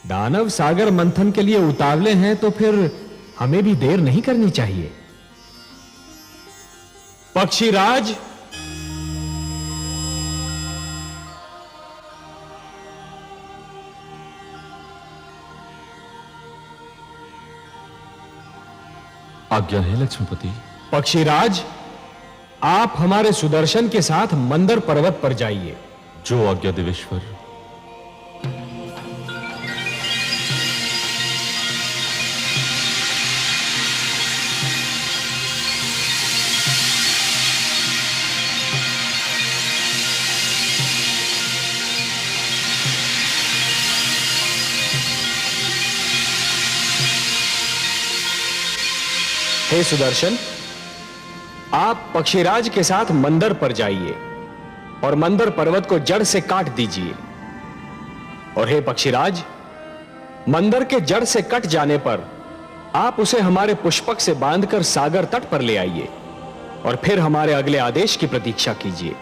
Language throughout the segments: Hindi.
दानव सागर मंथन के लिए उतावले हैं तो फिर हमें भी देर नहीं करनी चाहिए। पक्षीराज, आज्ञा है लक्ष्मीपति। पक्षीराज, आप हमारे सुदर्शन के साथ मंदर पर्वत पर जाइए। जो आज्ञा देवेश्वर। हे सुदर्शन, आप पक्षीराज के साथ मंदर पर जाइए और मंदर पर्वत को जड़ से काट दीजिए। और हे पक्षीराज, मंदर के जड़ से कट जाने पर आप उसे हमारे पुष्पक से बांधकर सागर तट पर ले आइए और फिर हमारे अगले आदेश की प्रतीक्षा कीजिए।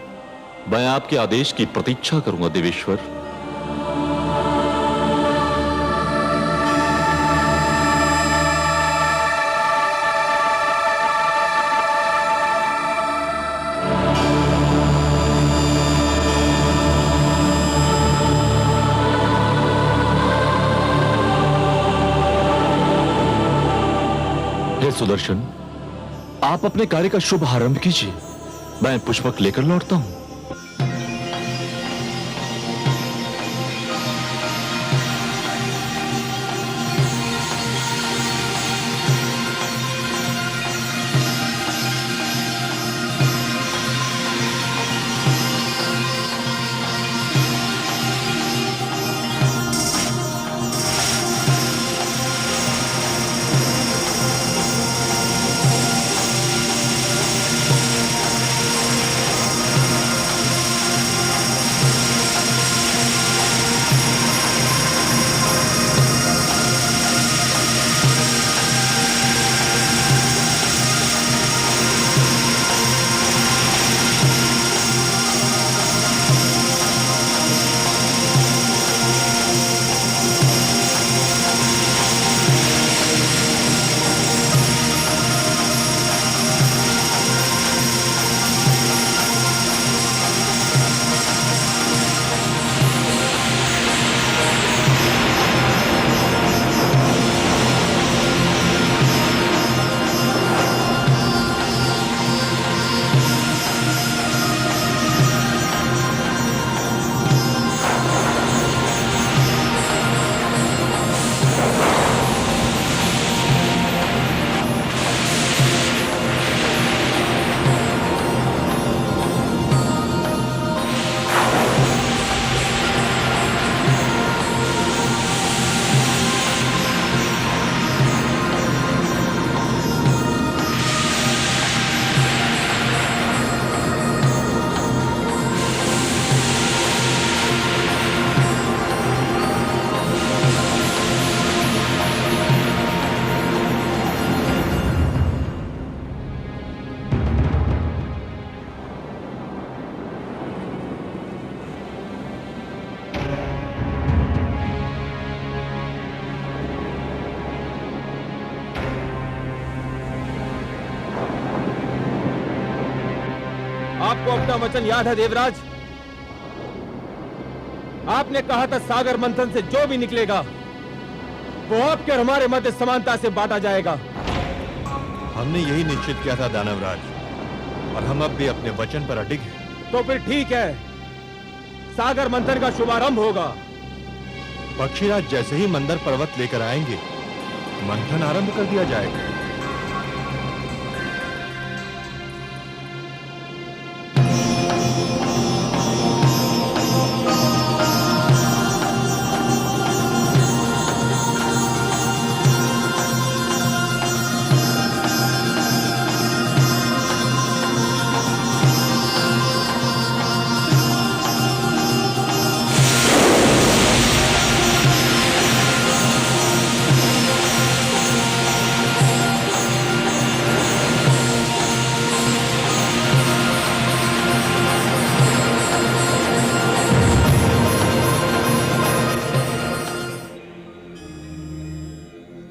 मैं आपके आदेश की प्रतीक्षा करूंगा देवेश्वर। सुदर्शन, आप अपने कार्य का शुभ आरंभ कीजिए। मैं पुष्पक लेकर लौटता हूं। आपको अपना वचन याद है देवराज? आपने कहा था सागर मंथन से जो भी निकलेगा वो आपके और हमारे मध्य समानता से बांटा जाएगा। हमने यही निश्चित किया था दानवराज, और हम अब भी अपने वचन पर अडिग हैं। तो फिर ठीक है, सागर मंथन का शुभारंभ होगा। पक्षीराज जैसे ही मंदर पर्वत लेकर आएंगे, मंथन आरंभ कर दिया जाएगा।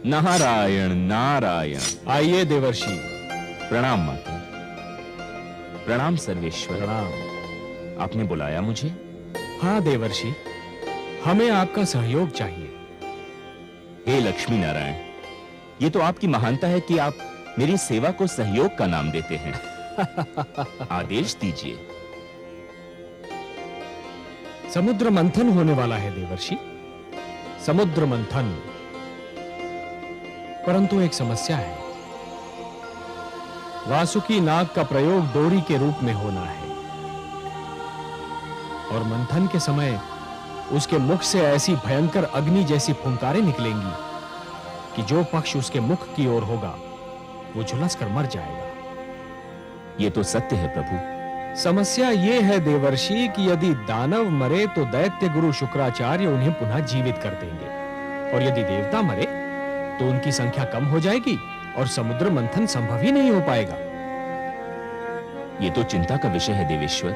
नारायण नारायण। आइए देवर्षि। प्रणाम माता। प्रणाम सर्वेश्वर। प्रणाम। आपने बुलाया मुझे? हाँ देवर्षि, हमें आपका सहयोग चाहिए। हे लक्ष्मी नारायण, ये तो आपकी महानता है कि आप मेरी सेवा को सहयोग का नाम देते हैं। आदेश दीजिए। समुद्र मंथन होने वाला है देवर्षि, समुद्र मंथन। परंतु एक समस्या है। वासुकी नाग का प्रयोग डोरी के रूप में होना है और मंथन के समय उसके मुख से ऐसी भयंकर अग्नि जैसी फुंकारें निकलेंगी कि जो पक्ष उसके मुख की ओर होगा वो झुलस कर मर जाएगा। ये तो सत्य है प्रभु। समस्या ये है देवर्षि कि यदि दानव मरे तो दैत्य गुरु शुक्राचार्य उन्हें पुनः जीवित कर देंगे, और यदि देवता मरे तो उनकी संख्या कम हो जाएगी और समुद्र मंथन संभव ही नहीं हो पाएगा। ये तो चिंता का विषय है देवेश्वर।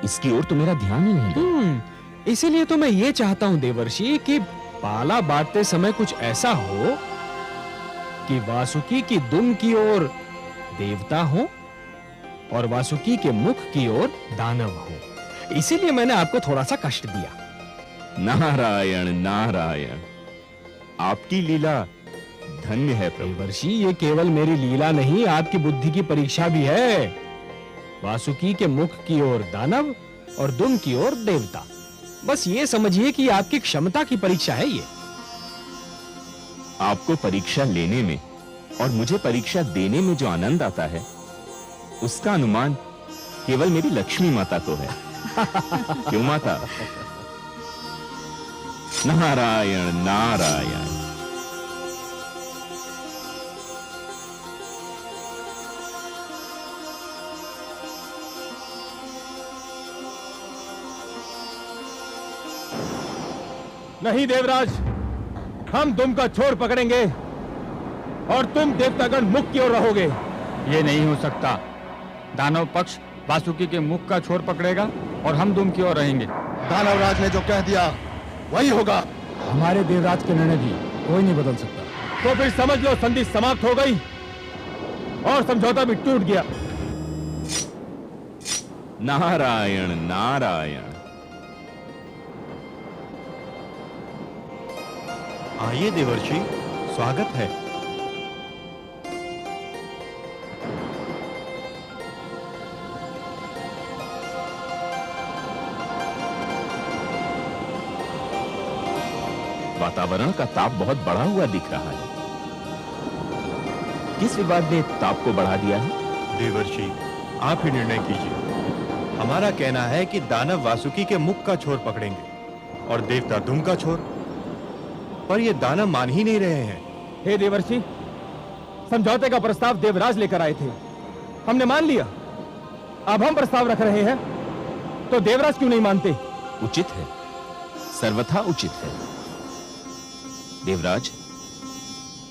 इसकी ओर तो मेरा ध्यान ही नहीं गया। इसीलिए तो मैं ये चाहता हूं देवर्षि कि पाला बांटते समय कुछ ऐसा हो कि वासुकी की दुम की ओर देवता हो और वासुकी के मुख की ओर दानव हो। इसीलिए मैंने आपको थोड़ा सा कष्ट दिया। नारायण नारायण, आपकी लीला धन्य है प्रभु। देवर्षि, ये केवल मेरी लीला नहीं, आपकी बुद्धि की परीक्षा भी है। वासुकी के मुख की ओर दानव और दुम की ओर देवता। बस ये समझिए कि आपकी क्षमता की परीक्षा है ये। आपको परीक्षा लेने में और मुझे परीक्षा देने में जो आनंद आता है उसका अनुमान केवल मेरी लक्ष्मी माता को है। क्यों माता? नारायण नारायण। नहीं देवराज, हम दुम का छोर पकड़ेंगे और तुम देवतागण मुख की ओर रहोगे। ये नहीं हो सकता। दानव पक्ष वासुकी के मुख का छोर पकड़ेगा और हम दुम की ओर रहेंगे। दानवराज ने जो कह दिया वही होगा। हमारे देवराज के निर्णय भी कोई नहीं बदल सकता। तो फिर समझ लो संधि समाप्त हो गई और समझौता भी टूट गया। नारायण नारायण। आइए देवर्षि, स्वागत है। वातावरण का ताप बहुत बढ़ा हुआ दिख रहा है। किस विवाद ने ताप को बढ़ा दिया है? देवर्षि, आप ही निर्णय कीजिए। हमारा कहना है कि दानव वासुकी के मुख का छोर पकड़ेंगे और देवता दुम का छोर, पर ये दानव मान ही नहीं रहे हैं। हे देवर्षि, समझौते का प्रस्ताव देवराज लेकर आए थे, हमने मान लिया। अब हम प्रस्ताव रख रहे हैं तो देवराज क्यों नहीं मानते? उचित है, सर्वथा उचित है। देवराज,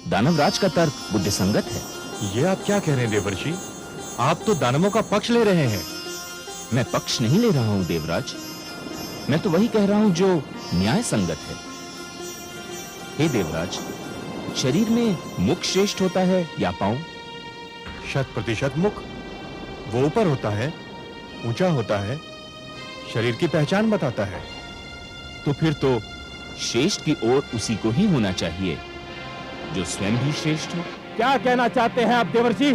दानवराज का तर्क बुद्धिसंगत है। ये आप क्या कह रहे हैं देवर्षि? आप तो दानवों का पक्ष ले रहे हैं। मैं पक्ष नहीं ले रहा हूं देवराज, मैं तो वही कह रहा हूं जो न्याय संगत है। हे देवराज, शरीर में मुख श्रेष्ठ होता है या पांव? 100% मुख। वो ऊपर होता है, ऊंचा होता है, शरीर की पहचान बताता है। तो फिर तो श्रेष्ठ की ओर उसी को ही होना चाहिए जो स्वयं भी श्रेष्ठ हो। क्या कहना चाहते हैं आप देवर्षि?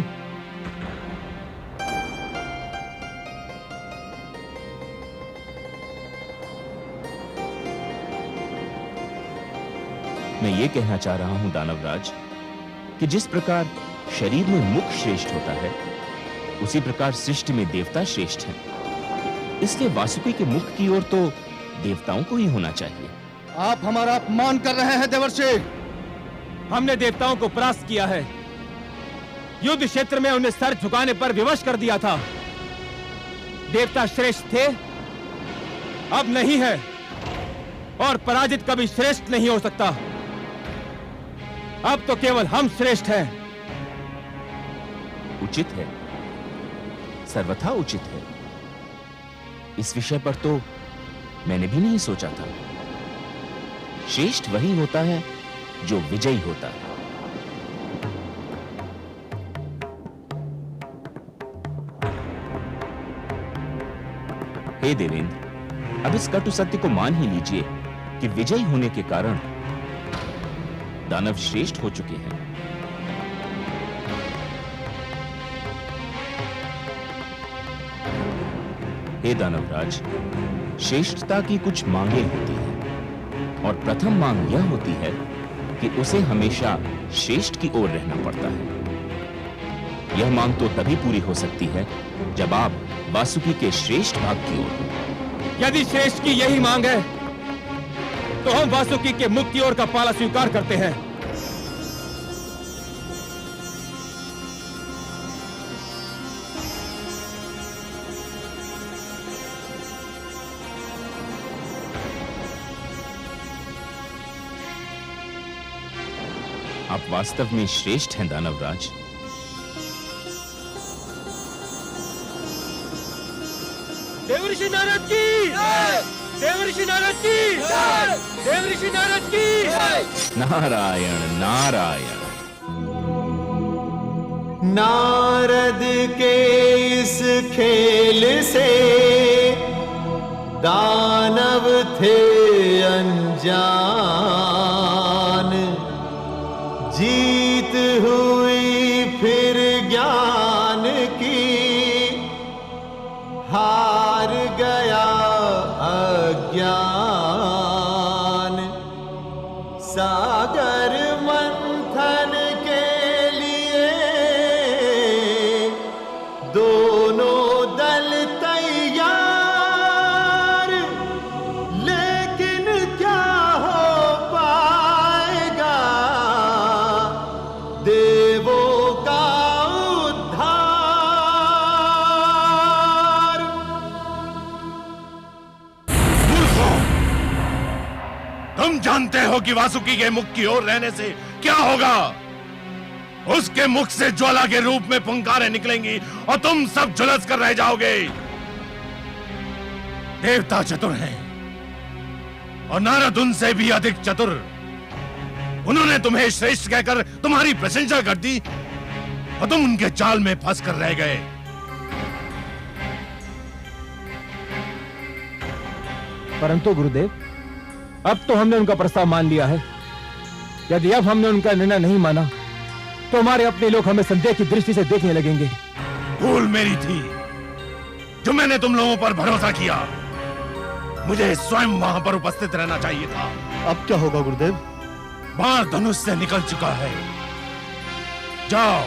मैं ये कहना चाह रहा हूं दानवराज कि जिस प्रकार शरीर में मुख श्रेष्ठ होता है उसी प्रकार सृष्टि में देवता श्रेष्ठ हैं। इसलिए वासुकी के मुख की ओर तो देवताओं को ही होना चाहिए। आप हमारा अपमान कर रहे हैं देवर्षि। हमने देवताओं को परास्त किया है, युद्ध क्षेत्र में उन्हें सर झुकाने पर विवश कर दिया था। देवता श्रेष्ठ थे, अब नहीं है, और पराजित कभी श्रेष्ठ नहीं हो सकता। अब तो केवल हम श्रेष्ठ हैं। उचित है, सर्वथा उचित है। इस विषय पर तो मैंने भी नहीं सोचा था। श्रेष्ठ वही होता है जो विजयी होता है। हे देवेंद्र, अब इस कटु सत्य को मान ही लीजिए कि विजयी होने के कारण दानव श्रेष्ठ हो चुके हैं। हे दानवराज, श्रेष्ठता की कुछ मांगें होती हैं और प्रथम मांग यह होती है कि उसे हमेशा श्रेष्ठ की ओर रहना पड़ता है। यह मांग तो तभी पूरी हो सकती है जब आप वासुकी के श्रेष्ठ भाग की ओर हो। यदि श्रेष्ठ की यही मांग है तो हम वासुकी के मुख की ओर का पाला स्वीकार करते हैं। आप वास्तव में श्रेष्ठ हैं दानवराज। देवऋषि नारद की जय! देवऋषि नारद की जय! देवऋषि नारद की जय! नारायण नारायण। नारद के इस खेल से दानव थे अनजान, जीत हुई फिर ज्ञान की, हार गया अज्ञान। सागर मंथन के लिए दोनों दल तैयार, लेकिन क्या हो पाएगा देवों का उद्धार। तुम जानते हो कि वासुकी के मुख की ओर रहने से क्या होगा? उसके मुख से ज्वाला के रूप में फुंकारें निकलेंगी और तुम सब झुलस कर रह जाओगे। देवता चतुर हैं और नारद उनसे भी अधिक चतुर। उन्होंने तुम्हें श्रेष्ठ कहकर तुम्हारी प्रशंसा कर दी और तुम उनके जाल में फंस कर रह गए। परंतु गुरुदेव, अब तो हमने उनका प्रस्ताव मान लिया है। यदि अब हमने उनका निर्णय नहीं माना तो हमारे अपने लोग हमें संदेह की दृष्टि से देखने लगेंगे। भूल मेरी थी जो मैंने तुम लोगों पर भरोसा किया। मुझे स्वयं वहां पर उपस्थित रहना चाहिए था। अब क्या होगा गुरुदेव? बाण धनुष से निकल चुका है। जाओ,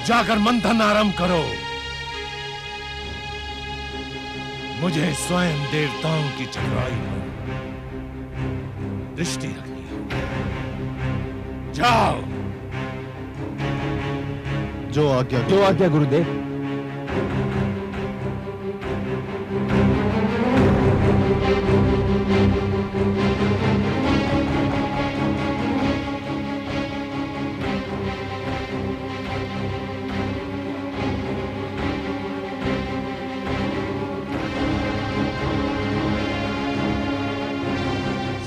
जाकर मंथन आरंभ करो। मुझे स्वयं देवताओं की चतुराई पर दृष्टि रखनी है। जाओ। जो आज्ञा जो आज्ञा गुरुदेव।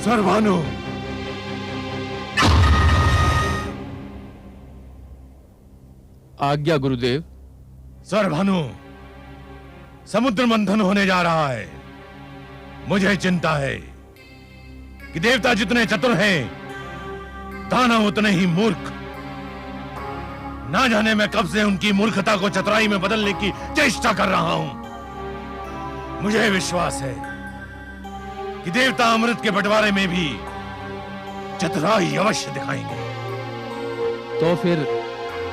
सर्वानु, आज्ञा गुरुदेव। सर्वानु, समुद्र मंथन होने जा रहा है। मुझे चिंता है कि देवता जितने चतुर हैं, दानव उतने ही मूर्ख। ना जाने मैं कब से उनकी मूर्खता को चतुराई में बदलने की चेष्टा कर रहा हूं। मुझे विश्वास है कि देवता अमृत के बंटवारे में भी चतुराई अवश्य दिखाएंगे। तो फिर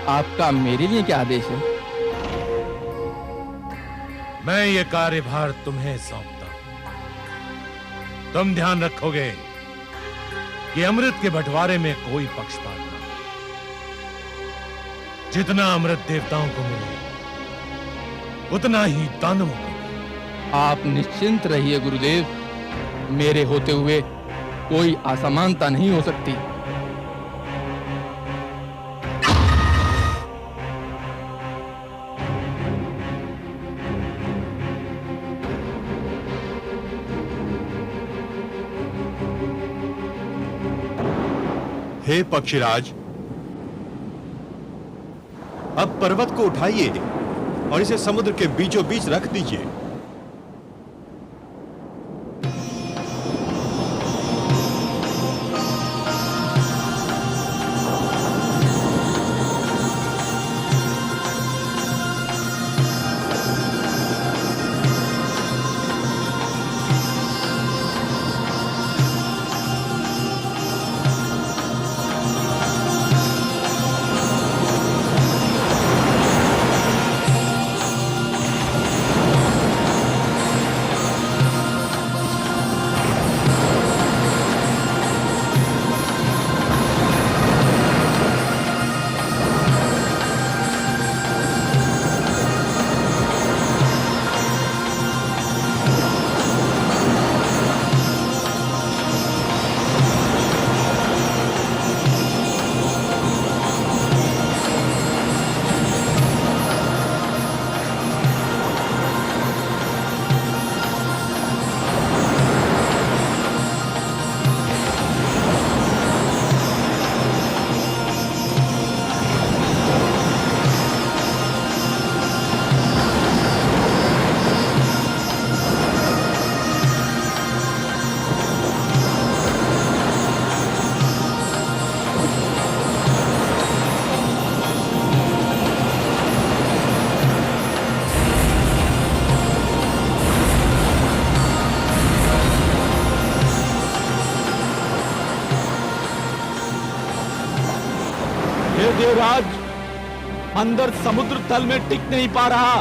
आपका मेरे लिए क्या आदेश है? मैं ये कार्यभार तुम्हें सौंपता हूं। तुम ध्यान रखोगे कि अमृत के बंटवारे में कोई पक्षपात ना हो। जितना अमृत देवताओं को मिले उतना ही दानवों को मिले। आप निश्चिंत रहिए गुरुदेव, मेरे होते हुए कोई असमानता नहीं हो सकती। हे पक्षीराज, अब पर्वत को उठाइए और इसे समुद्र के बीचों बीच रख दीजिए। हे देवराज, अंदर समुद्र तल में टिक नहीं पा रहा।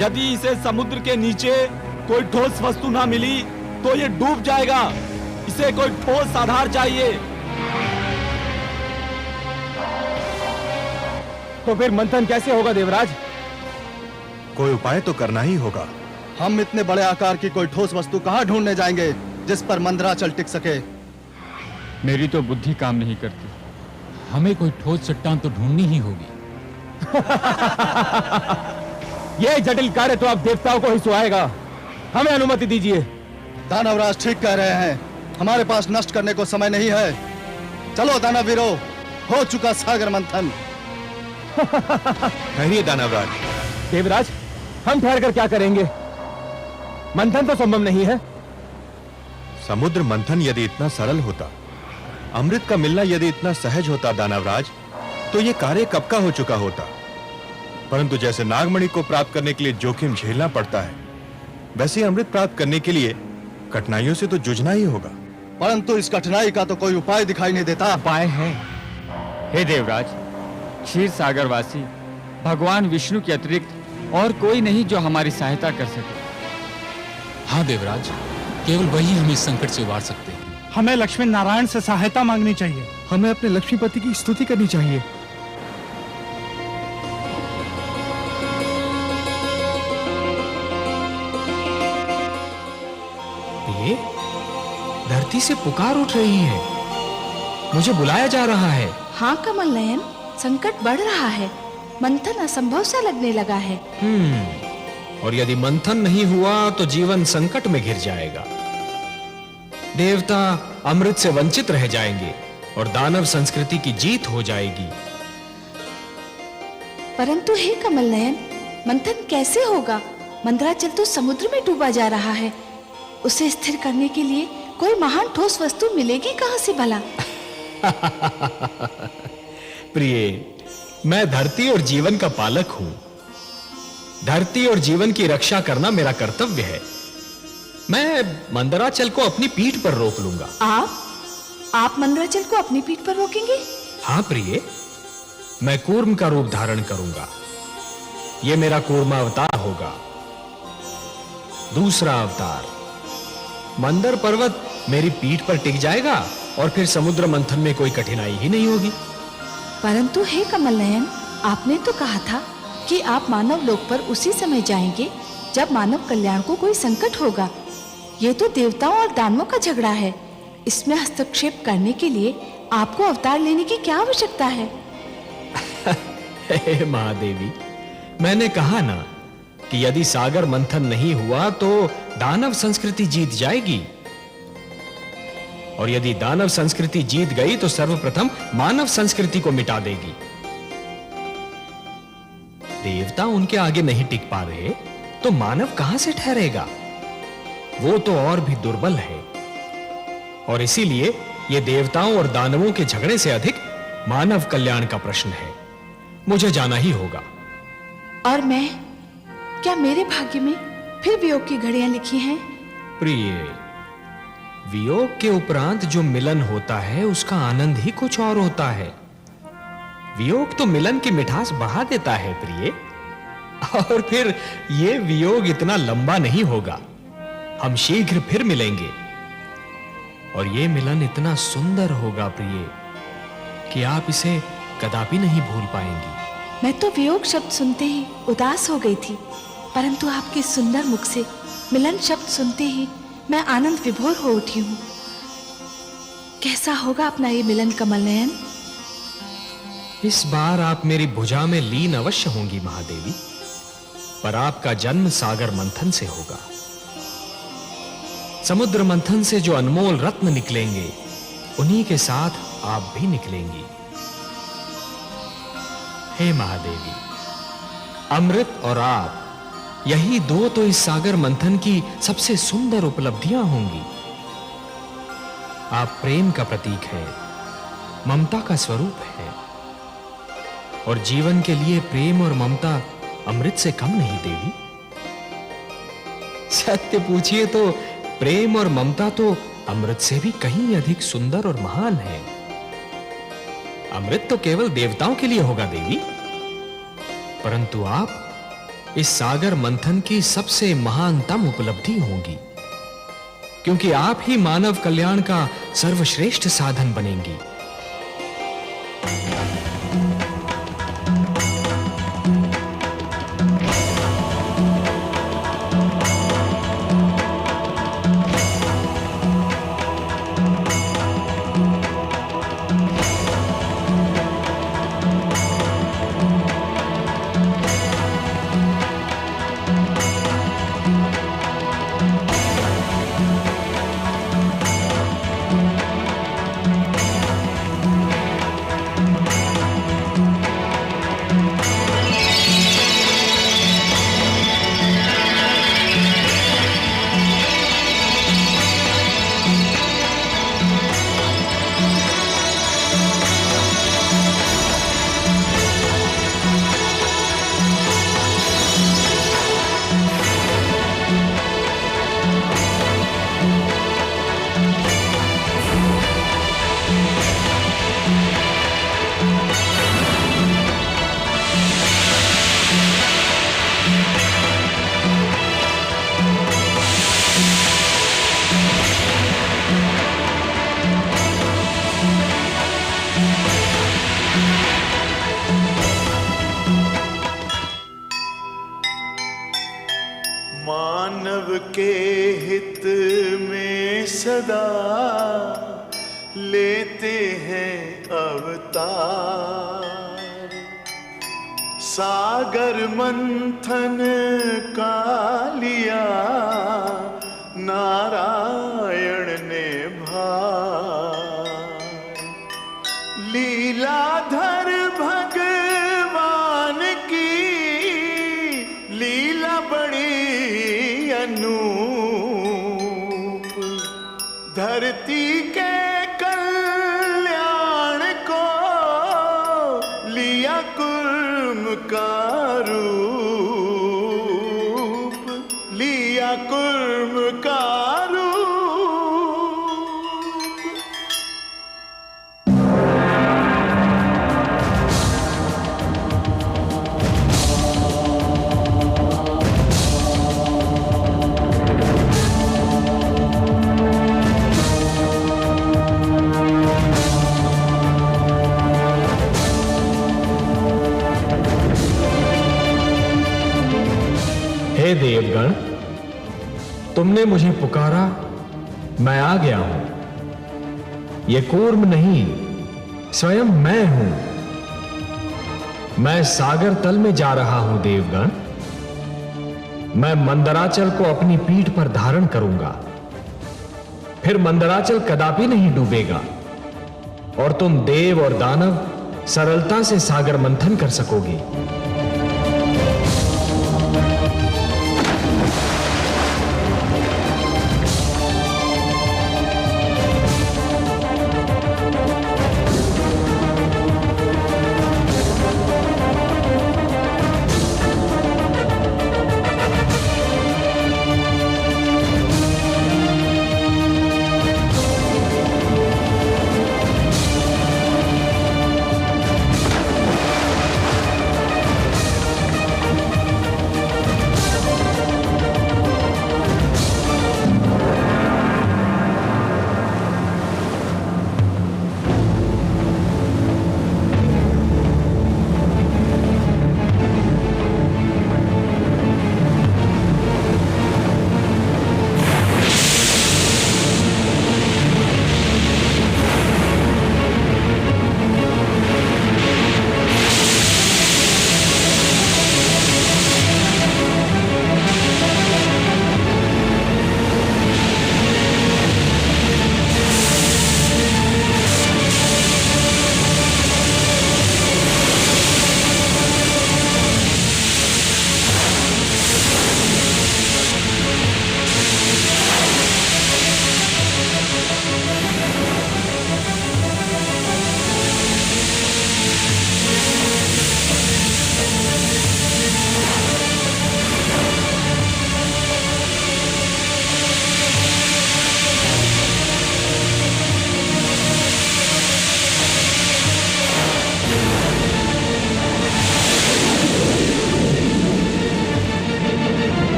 यदि इसे समुद्र के नीचे कोई ठोस वस्तु ना मिली तो ये डूब जाएगा। इसे कोई ठोस आधार चाहिए। तो फिर मंथन कैसे होगा देवराज? कोई उपाय तो करना ही होगा। हम इतने बड़े आकार की कोई ठोस वस्तु कहाँ ढूंढने जाएंगे जिस पर मंदराचल टिक सके? मेरी तो बुद्धि काम नहीं करती। हमें कोई ठोस चट्टान तो ढूंढनी ही होगी। यह जटिल कार्य तो आप देवताओं को ही सुहाएगा। हमें अनुमति दीजिए। दानवराज ठीक कह रहे हैं, हमारे पास नष्ट करने को समय नहीं है। चलो दानवीरो, हो चुका सागर मंथन। ठहरिए दानवराज। देवराज, हम ठहर कर क्या करेंगे? मंथन तो संभव नहीं है। समुद्र मंथन यदि इतना सरल होता, अमृत का मिलना यदि इतना सहज होता दानवराज, तो यह कार्य कब का हो चुका होता। परंतु जैसे नागमणि को प्राप्त करने के लिए जोखिम झेलना पड़ता है, वैसे ही अमृत प्राप्त करने के लिए कठिनाइयों से तो जूझना ही होगा। परंतु इस कठिनाई का तो कोई उपाय दिखाई नहीं देता। उपाय है। हे देवराज, क्षीर सागरवासी भगवान विष्णु के अतिरिक्त और कोई नहीं जो हमारी सहायता कर सके। हाँ देवराज, केवल वही हमें इस संकट से उबार सकते हैं। हमें लक्ष्मी नारायण से सहायता मांगनी चाहिए। हमें अपने लक्ष्मीपति की स्तुति करनी चाहिए। ये धरती से पुकार उठ रही है, मुझे बुलाया जा रहा है। हाँ कमल नयन, संकट बढ़ रहा है। मंथन असंभव सा लगने लगा है। और यदि मंथन नहीं हुआ तो जीवन संकट में घिर जाएगा। देवता अमृत से वंचित रह जाएंगे और दानव संस्कृति की जीत हो जाएगी। परंतु हे कमल नयन, मंथन कैसे होगा? मंदराचल तो समुद्र में डूबा जा रहा है। उसे स्थिर करने के लिए कोई महान ठोस वस्तु मिलेगी कहां से भला? प्रिय, मैं धरती और जीवन का पालक हूं। धरती और जीवन की रक्षा करना मेरा कर्तव्य है। मैं मंदराचल को अपनी पीठ पर रोक लूंगा। आप मंदराचल को अपनी पीठ पर रोकेंगे? हाँ प्रिय, मैं कूर्म का रूप धारण करूंगा। यह मेरा कूर्म अवतार होगा। दूसरा अवतार, मंदर पर्वत मेरी पीठ पर टिक जाएगा और फिर समुद्र मंथन में कोई कठिनाई ही नहीं होगी। परंतु हे कमल नयन, आपने तो कहा था कि आप मानव लोक पर उसी समय जाएंगे जब मानव कल्याण को कोई संकट होगा। ये तो देवताओं और दानवों का झगड़ा है। इसमें हस्तक्षेप करने के लिए आपको अवतार लेने की क्या आवश्यकता है? हे महादेवी, मैंने कहा ना कि यदि सागर मंथन नहीं हुआ तो दानव संस्कृति जीत जाएगी। और यदि दानव संस्कृति जीत गई तो सर्वप्रथम मानव संस्कृति को मिटा देगी। देवता उनके आगे नहीं टिक पा रहे तो मानव कहां से ठहरेगा? वो तो और भी दुर्बल है। और इसीलिए यह देवताओं और दानवों के झगड़े से अधिक मानव कल्याण का प्रश्न है। मुझे जाना ही होगा। और मैं, क्या मेरे भाग्य में फिर वियोग की घड़ियां लिखी हैं? प्रिय, वियोग के उपरांत जो मिलन होता है उसका आनंद ही कुछ और होता है। वियोग तो मिलन की मिठास बढ़ा देता है प्रिय। और फिर यह वियोग इतना लंबा नहीं होगा। हम शीघ्र फिर मिलेंगे और यह मिलन इतना सुंदर होगा प्रिय कि आप इसे कदापि नहीं भूल पाएंगी। मैं तो वियोग शब्द सुनते ही उदास हो गई थी, परंतु आपके सुंदर मुख से मिलन शब्द सुनते ही मैं आनंद विभोर हो उठी हूं। कैसा होगा अपना ये मिलन कमल नयन? इस बार आप मेरी भुजा में लीन अवश्य होंगी महादेवी, पर आपका जन्म सागर मंथन से होगा। समुद्र मंथन से जो अनमोल रत्न निकलेंगे उन्हीं के साथ आप भी निकलेंगी। हे महादेवी, अमृत और आप, यही दो तो इस सागर मंथन की सबसे सुंदर उपलब्धियां होंगी। आप प्रेम का प्रतीक हैं, ममता का स्वरूप है, और जीवन के लिए प्रेम और ममता अमृत से कम नहीं देवी। सत्य पूछिए तो प्रेम और ममता तो अमृत से भी कहीं अधिक सुंदर और महान है। अमृत तो केवल देवताओं के लिए होगा देवी, परंतु आप इस सागर मंथन की सबसे महानतम उपलब्धि होंगी, क्योंकि आप ही मानव कल्याण का सर्वश्रेष्ठ साधन बनेंगी। मानव के हित में सदा लेते हैं अवतार। सागर मंथन का लिया नारायण ने भार। लीलाधर भगवान की लीला बड़ी अनूप। धरती के कल्याण को लिया कुर्म का रूप। लिया कुर्म का हे देवगण, तुमने मुझे पुकारा, मैं आ गया हूं। ये कूर्म नहीं, स्वयं मैं हूं। मैं सागर तल में जा रहा हूं देवगण। मैं मंदराचल को अपनी पीठ पर धारण करूंगा। फिर मंदराचल कदापि नहीं डूबेगा और तुम देव और दानव सरलता से सागर मंथन कर सकोगे।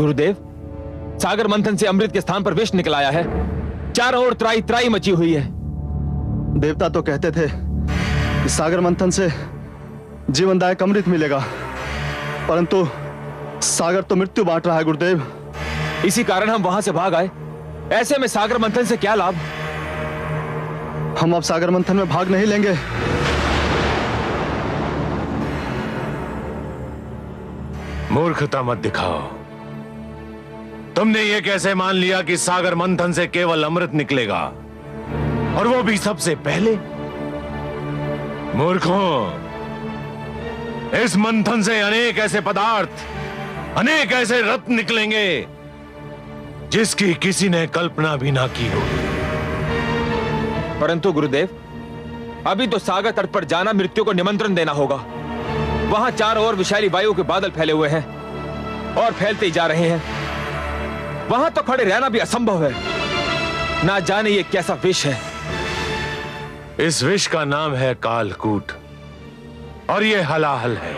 गुरुदेव, सागर मंथन से अमृत के स्थान पर विष निकल आया है। चारों ओर त्राई त्राई मची हुई है। देवता तो कहते थे कि सागर मंथन से जीवनदायक अमृत मिलेगा, परंतु सागर तो मृत्यु बांट रहा है गुरुदेव। इसी कारण हम वहां से भाग आए। ऐसे में सागर मंथन से क्या लाभ? हम अब सागर मंथन में भाग नहीं लेंगे। मूर्खता मत दिखाओ। तुमने ये कैसे मान लिया कि सागर मंथन से केवल अमृत निकलेगा, और वो भी सबसे पहले? मूर्खों, इस मंथन से अनेक ऐसे पदार्थ, अनेक ऐसे रत्न निकलेंगे जिसकी किसी ने कल्पना भी ना की होगी। परंतु गुरुदेव, अभी तो सागर तट पर जाना मृत्यु को निमंत्रण देना होगा। वहां चारों ओर विषैली वायु के बादल फैले हुए हैं और फैलते ही जा रहे हैं। वहां तो खड़े रहना भी असंभव है। ना जाने ये कैसा विष है। इस विष का नाम है कालकूट, और ये हलाहल है।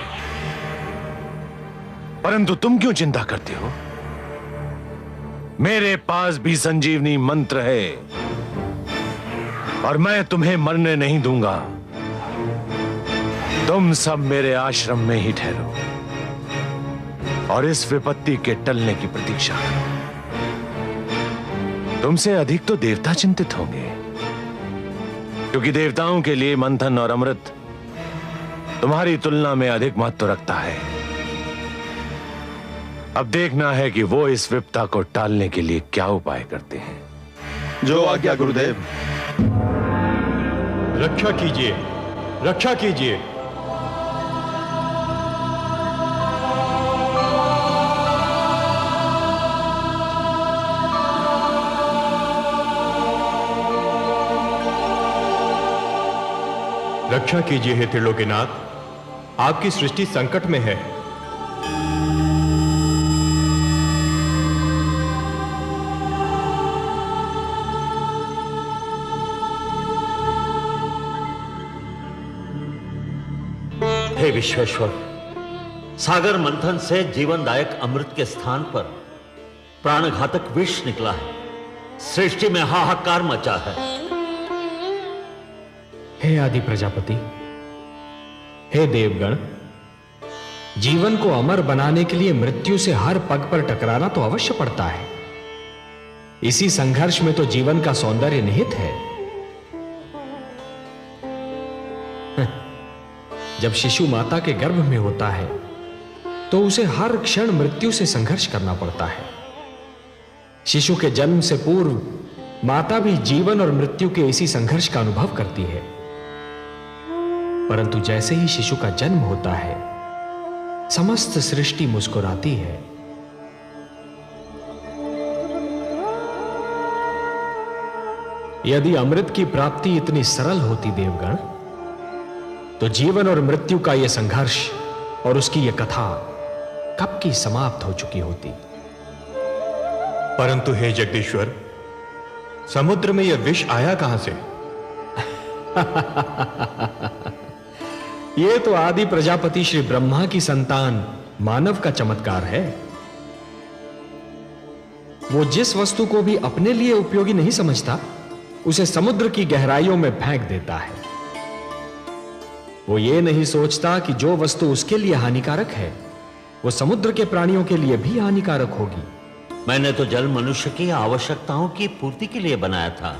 परंतु तुम क्यों चिंता करते हो? मेरे पास भी संजीवनी मंत्र है, और मैं तुम्हें मरने नहीं दूंगा। तुम सब मेरे आश्रम में ही ठहरो और इस विपत्ति के टलने की प्रतीक्षा करो। तुमसे अधिक तो देवता चिंतित होंगे, क्योंकि देवताओं के लिए मंथन और अमृत तुम्हारी तुलना में अधिक महत्व रखता है। अब देखना है कि वो इस विपदा को टालने के लिए क्या उपाय करते हैं। जो आज्ञा गुरुदेव। रक्षा कीजिए, रक्षा कीजिए। रक्षा कीजिए हे त्रिलोकीनाथ, आपकी सृष्टि संकट में है। हे विश्वेश्वर, सागर मंथन से जीवनदायक अमृत के स्थान पर प्राणघातक विष निकला है। सृष्टि में हाहाकार मचा है। हे आदि प्रजापति, हे देवगण, जीवन को अमर बनाने के लिए मृत्यु से हर पग पर टकराना तो अवश्य पड़ता है। इसी संघर्ष में तो जीवन का सौंदर्य निहित है। जब शिशु माता के गर्भ में होता है तो उसे हर क्षण मृत्यु से संघर्ष करना पड़ता है। शिशु के जन्म से पूर्व माता भी जीवन और मृत्यु के इसी संघर्ष का अनुभव करती है। परंतु जैसे ही शिशु का जन्म होता है, समस्त सृष्टि मुस्कुराती है। यदि अमृत की प्राप्ति इतनी सरल होती देवगण, तो जीवन और मृत्यु का यह संघर्ष और उसकी यह कथा कब की समाप्त हो चुकी होती। परंतु हे जगदीश्वर, समुद्र में यह विष आया कहां से? यह तो आदि प्रजापति श्री ब्रह्मा की संतान मानव का चमत्कार है। वो जिस वस्तु को भी अपने लिए उपयोगी नहीं समझता, उसे समुद्र की गहराइयों में फेंक देता है। वो ये नहीं सोचता कि जो वस्तु उसके लिए हानिकारक है, वो समुद्र के प्राणियों के लिए भी हानिकारक होगी। मैंने तो जल मनुष्य की आवश्यकताओं की पूर्ति के लिए बनाया था।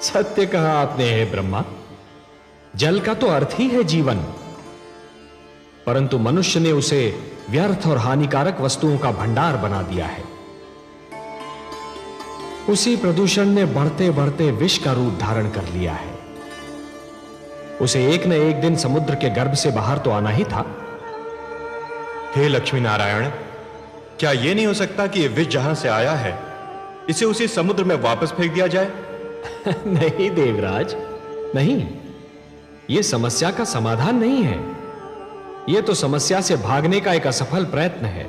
सत्य कहा आपने हे ब्रह्मा। जल का तो अर्थ ही है जीवन, परंतु मनुष्य ने उसे व्यर्थ और हानिकारक वस्तुओं का भंडार बना दिया है। उसी प्रदूषण ने बढ़ते बढ़ते विष का रूप धारण कर लिया है। उसे एक न एक दिन समुद्र के गर्भ से बाहर तो आना ही था। हे लक्ष्मी नारायण, क्या यह नहीं हो सकता कि यह विष जहां से आया है, इसे उसी समुद्र में वापस फेंक दिया जाए? नहीं देवराज, नहीं। यह समस्या का समाधान नहीं है। यह तो समस्या से भागने का एक असफल प्रयत्न है।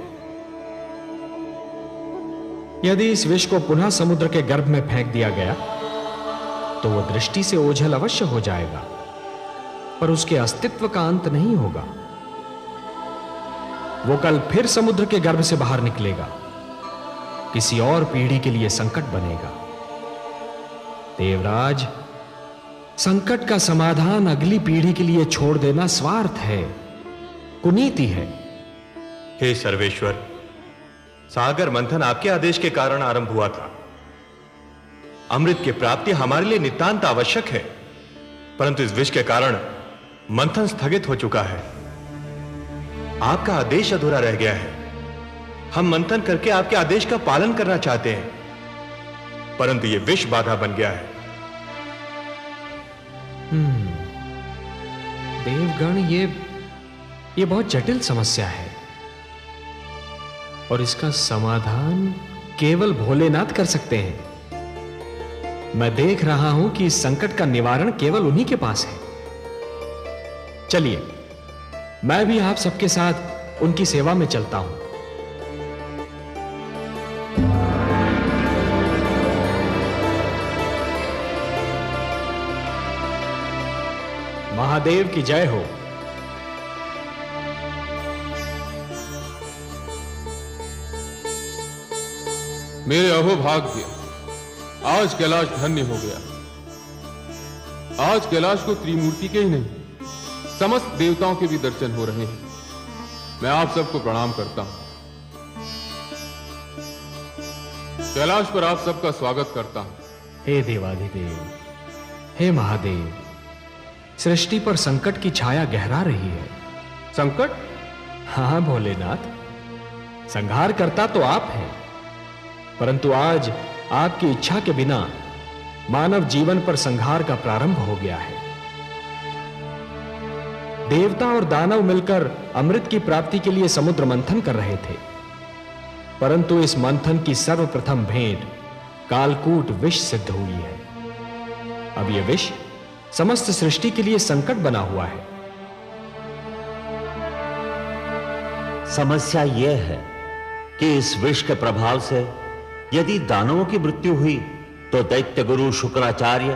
यदि इस विष को पुनः समुद्र के गर्भ में फेंक दिया गया, तो वह दृष्टि से ओझल अवश्य हो जाएगा, पर उसके अस्तित्व का अंत नहीं होगा। वो कल फिर समुद्र के गर्भ से बाहर निकलेगा, किसी और पीढ़ी के लिए संकट बनेगा। देवराज, संकट का समाधान अगली पीढ़ी के लिए छोड़ देना स्वार्थ है, कुनीति है। हे सर्वेश्वर, सागर मंथन आपके आदेश के कारण आरंभ हुआ था। अमृत की प्राप्ति हमारे लिए नितांत आवश्यक है, परंतु इस विष के कारण मंथन स्थगित हो चुका है। आपका आदेश अधूरा रह गया है। हम मंथन करके आपके आदेश का पालन करना चाहते हैं, परंतु यह विष बाधा बन गया है। देवगण, ये बहुत जटिल समस्या है और इसका समाधान केवल भोलेनाथ कर सकते हैं। मैं देख रहा हूं कि इस संकट का निवारण केवल उन्हीं के पास है। चलिए, मैं भी आप सबके साथ उनकी सेवा में चलता हूं। महादेव की जय हो। मेरे अहोभाग्य, आज कैलाश धन्य हो गया। आज कैलाश को त्रिमूर्ति के ही नहीं, समस्त देवताओं के भी दर्शन हो रहे हैं। मैं आप सबको प्रणाम करता हूं। कैलाश पर आप सबका स्वागत करता हूं। हे देवाधिदेव, हे महादेव, सृष्टि पर संकट की छाया गहरा रही है। संकट? हाँ भोलेनाथ, संहार करता तो आप हैं, परंतु आज आपकी इच्छा के बिना मानव जीवन पर संहार का प्रारंभ हो गया है। देवता और दानव मिलकर अमृत की प्राप्ति के लिए समुद्र मंथन कर रहे थे, परंतु इस मंथन की सर्वप्रथम भेंट कालकूट विष सिद्ध हुई है। अब यह विष समस्त सृष्टि के लिए संकट बना हुआ है। समस्या यह है कि इस विष के प्रभाव से यदि दानवों की मृत्यु हुई तो दैत्य गुरु शुक्राचार्य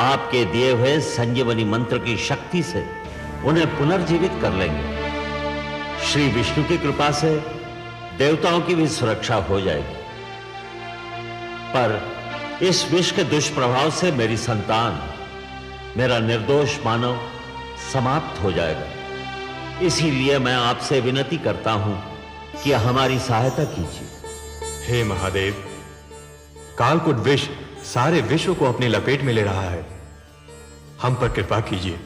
आपके दिए हुए संजीवनी मंत्र की शक्ति से उन्हें पुनर्जीवित कर लेंगे। श्री विष्णु की कृपा से देवताओं की भी सुरक्षा हो जाएगी, पर इस विष के दुष्प्रभाव से मेरी संतान, मेरा निर्दोष मानव समाप्त हो जाएगा। इसीलिए मैं आपसे विनती करता हूं कि हमारी सहायता कीजिए। हे महादेव, कालकूट विष सारे विश्व को अपनी लपेट में ले रहा है। हम पर कृपा कीजिए,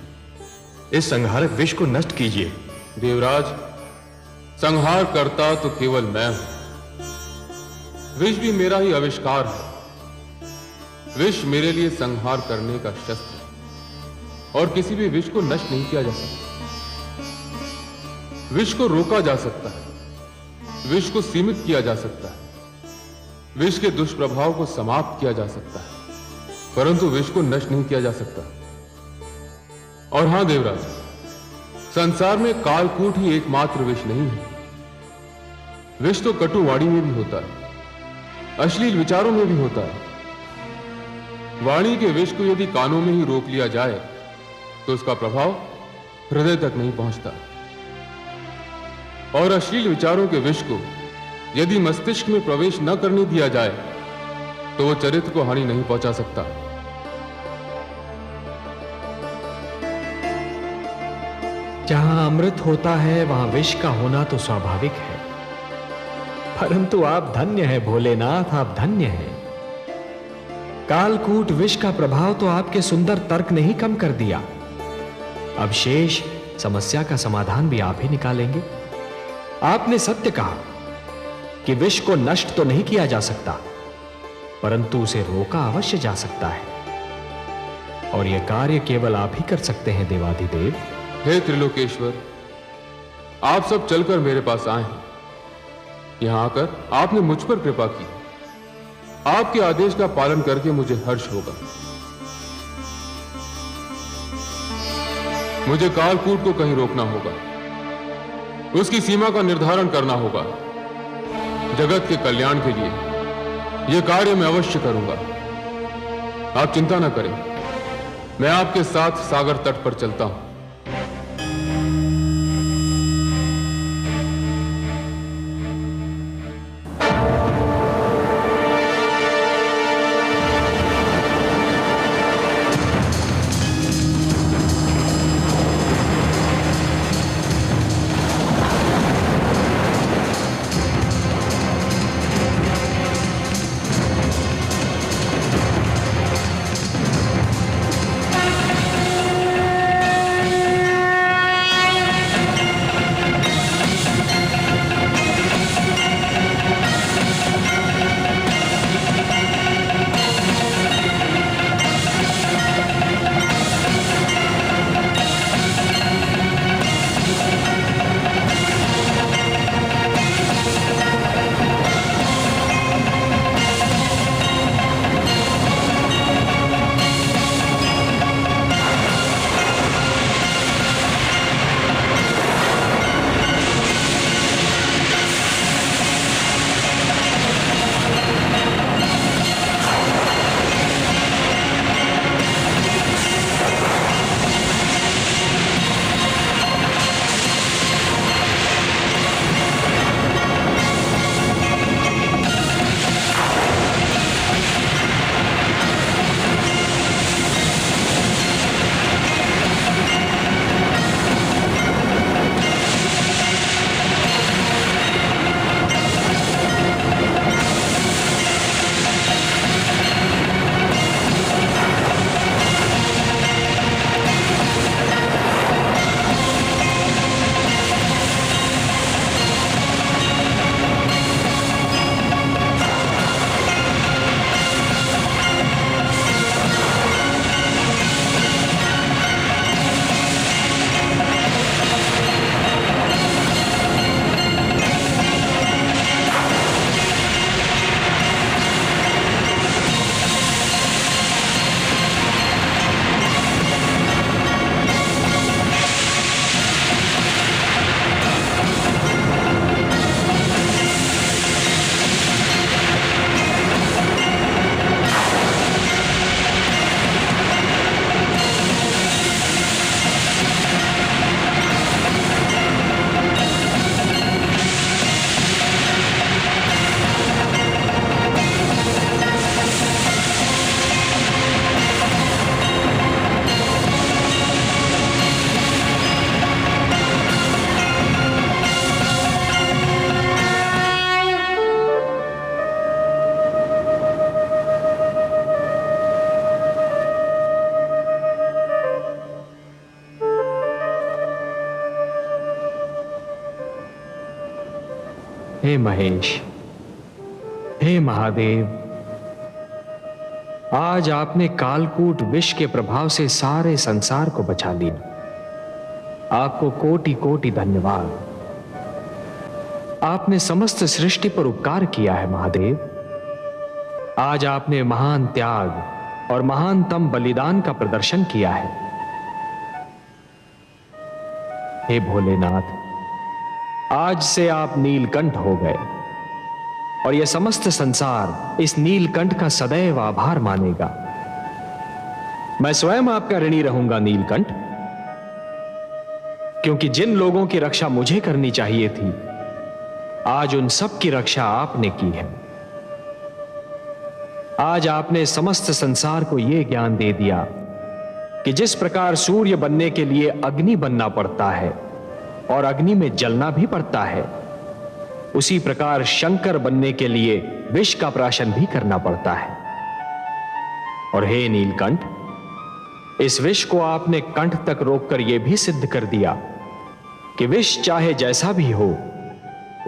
इस संहारक विष को नष्ट कीजिए। देवराज, संहार करता तो केवल मैं हूं। विष भी मेरा ही आविष्कार है। विष मेरे लिए संहार करने का शस्त्र है और किसी भी विष को नष्ट नहीं किया जा सकता। विष को रोका जा सकता है, विष को सीमित किया जा सकता है, विष के दुष्प्रभाव को समाप्त किया जा सकता है, परंतु विष को नष्ट नहीं किया जा सकता। और हां देवराज, संसार में कालकूट ही एकमात्र विष नहीं है। विष तो कटुवाणी में भी होता है, अश्लील विचारों में भी होता है। वाणी के विष को यदि कानों में ही रोक लिया जाए तो उसका प्रभाव हृदय तक नहीं पहुंचता, और अश्लील विचारों के विष को यदि मस्तिष्क में प्रवेश न करने दिया जाए तो वो चरित्र को हानि नहीं पहुंचा सकता। जहां अमृत होता है वहां विष का होना तो स्वाभाविक है, परंतु आप धन्य हैं भोलेनाथ, आप धन्य हैं। कालकूट विष का प्रभाव तो आपके सुंदर तर्क ने ही कम कर दिया। अब शेष समस्या का समाधान भी आप ही निकालेंगे। आपने सत्य कहा कि विष को नष्ट तो नहीं किया जा सकता, परंतु उसे रोका अवश्य जा सकता है, और यह कार्य केवल आप ही कर सकते हैं देवाधिदेव। हे त्रिलोकेश्वर, आप सब चलकर मेरे पास आए हैं। यहां आकर आपने मुझ पर कृपा की। आपके आदेश का पालन करके मुझे हर्ष होगा। मुझे कालकूट को कहीं रोकना होगा, उसकी सीमा का निर्धारण करना होगा। जगत के कल्याण के लिए यह कार्य मैं अवश्य करूंगा। आप चिंता न करें, मैं आपके साथ सागर तट पर चलता हूं। हे महेश, हे महादेव, आज आपने कालकूट विष के प्रभाव से सारे संसार को बचा लिया। आपको कोटि कोटि धन्यवाद। आपने समस्त सृष्टि पर उपकार किया है महादेव। आज आपने महान त्याग और महानतम बलिदान का प्रदर्शन किया है। हे भोलेनाथ, आज से आप नीलकंठ हो गए और यह समस्त संसार इस नीलकंठ का सदैव आभार मानेगा। मैं स्वयं आपका ऋणी रहूंगा नीलकंठ, क्योंकि जिन लोगों की रक्षा मुझे करनी चाहिए थी, आज उन सब की रक्षा आपने की है। आज आपने समस्त संसार को यह ज्ञान दे दिया कि जिस प्रकार सूर्य बनने के लिए अग्नि बनना पड़ता है और अग्नि में जलना भी पड़ता है, उसी प्रकार शंकर बनने के लिए विष का प्राशन भी करना पड़ता है। और हे नीलकंठ, इस विष को आपने कंठ तक रोककर यह भी सिद्ध कर दिया कि विष चाहे जैसा भी हो,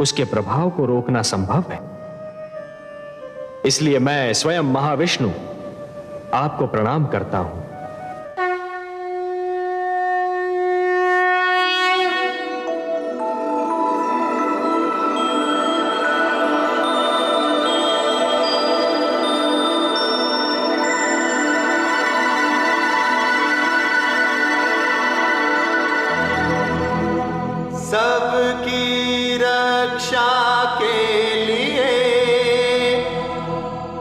उसके प्रभाव को रोकना संभव है। इसलिए मैं स्वयं महाविष्णु आपको प्रणाम करता हूं। सबकी रक्षा के लिए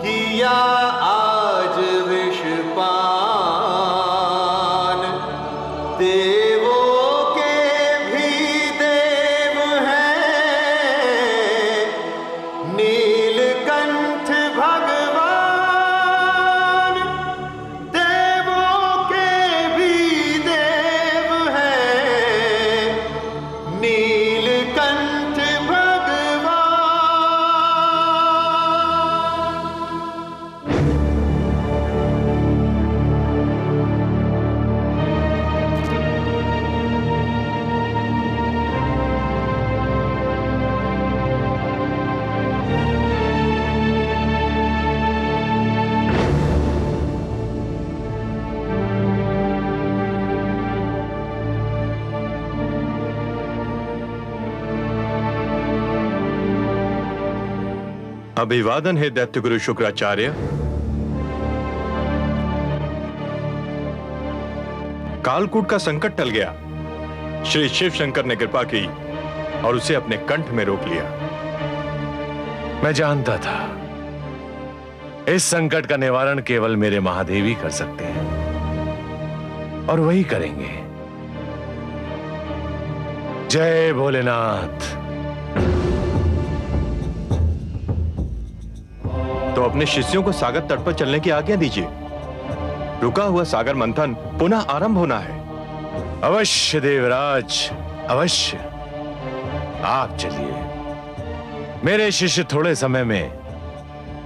किया आज विष पान। देवों के भी देव हैं नीलकंठ भगवान। देवों के भी देव हैं नीलकंठ भगवान। अभिवादन है दैत्य गुरु शुक्राचार्य। कालकूट का संकट टल गया। श्री शिव शंकर ने कृपा की और उसे अपने कंठ में रोक लिया। मैं जानता था इस संकट का निवारण केवल मेरे महादेव ही कर सकते हैं और वही करेंगे। जय भोलेनाथ। तो अपने शिष्यों को सागर तट पर चलने की आज्ञा दीजिए। रुका हुआ सागर मंथन पुनः आरंभ होना है। अवश्य देवराज, अवश्य। आप चलिए, मेरे शिष्य थोड़े समय में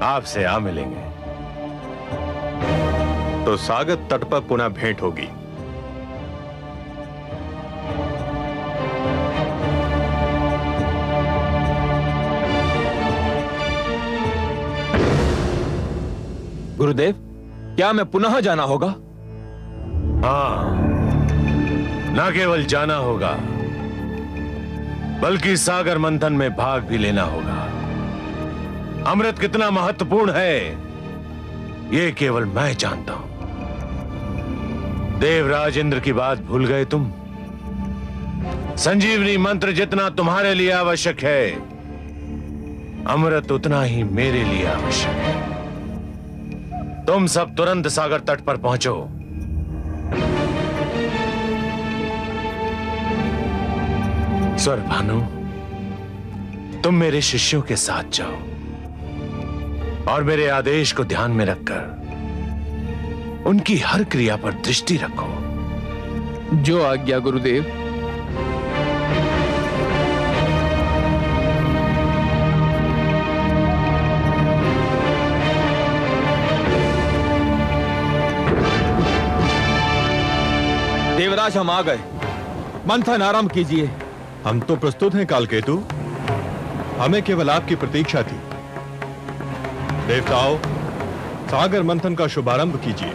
आपसे आ मिलेंगे। तो सागर तट पर पुनः भेंट होगी। गुरुदेव, क्या मैं पुनः जाना होगा? हाँ, न केवल जाना होगा बल्कि सागर मंथन में भाग भी लेना होगा। अमृत कितना महत्वपूर्ण है यह केवल मैं जानता हूं। देवराज इंद्र की बात भूल गए तुम? संजीवनी मंत्र जितना तुम्हारे लिए आवश्यक है, अमृत उतना ही मेरे लिए आवश्यक है। तुम सब तुरंत सागर तट पर पहुंचो। स्वर भानु, तुम मेरे शिष्यों के साथ जाओ और मेरे आदेश को ध्यान में रखकर उनकी हर क्रिया पर दृष्टि रखो। जो आज्ञा गुरुदेव। देवराज, हम आ गए। मंथन आरंभ कीजिए। हम तो प्रस्तुत हैं कालकेतु। हमें केवल आपकी प्रतीक्षा थी। देवताओं, सागर मंथन का शुभारंभ कीजिए।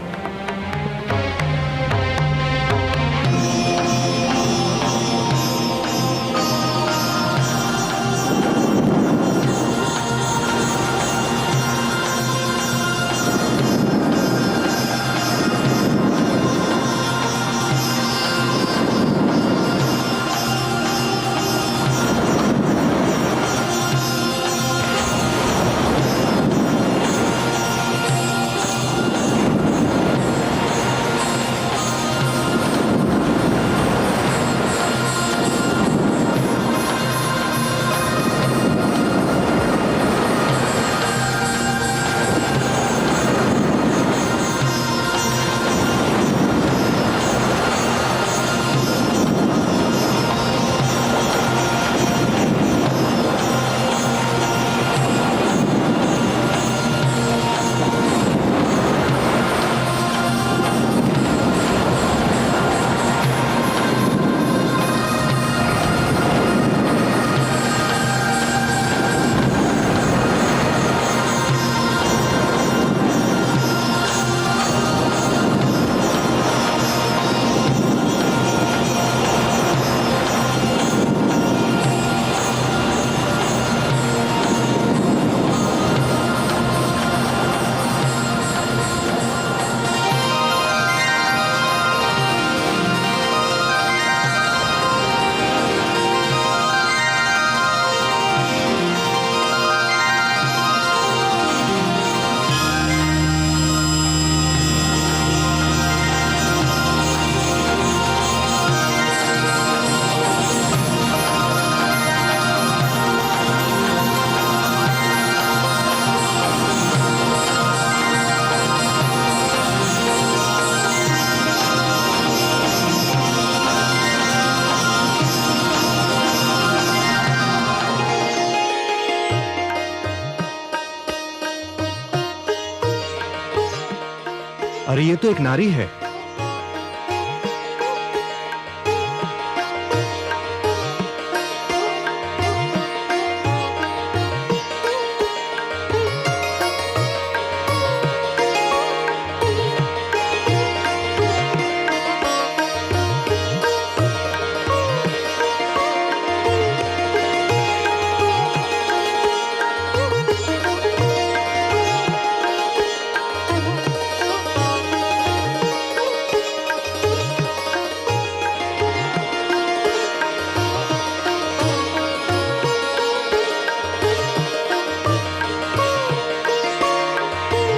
अरे ये तो एक नारी है।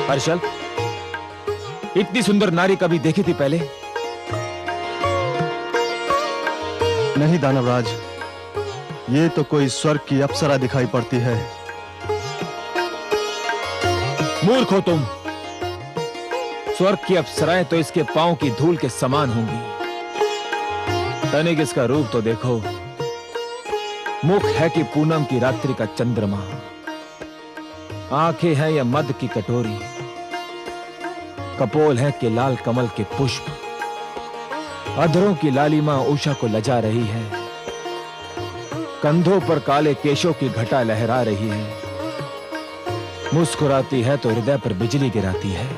हर्षल, इतनी सुंदर नारी कभी देखी थी पहले? नहीं दानवराज, ये तो कोई स्वर्ग की अप्सरा दिखाई पड़ती है। मूर्ख हो तुम। स्वर्ग की अप्सराएं तो इसके पांव की धूल के समान होंगी। तनिक इसका रूप तो देखो। मुख है कि पूनम की रात्रि का चंद्रमा, आंखें हैं या मद की कटोरी, कपोल है कि लाल कमल के पुष्प, अधरों की लालिमा उषा को लजा रही है, कंधों पर काले केशों की घटा लहरा रही है, मुस्कुराती है तो हृदय पर बिजली गिराती है,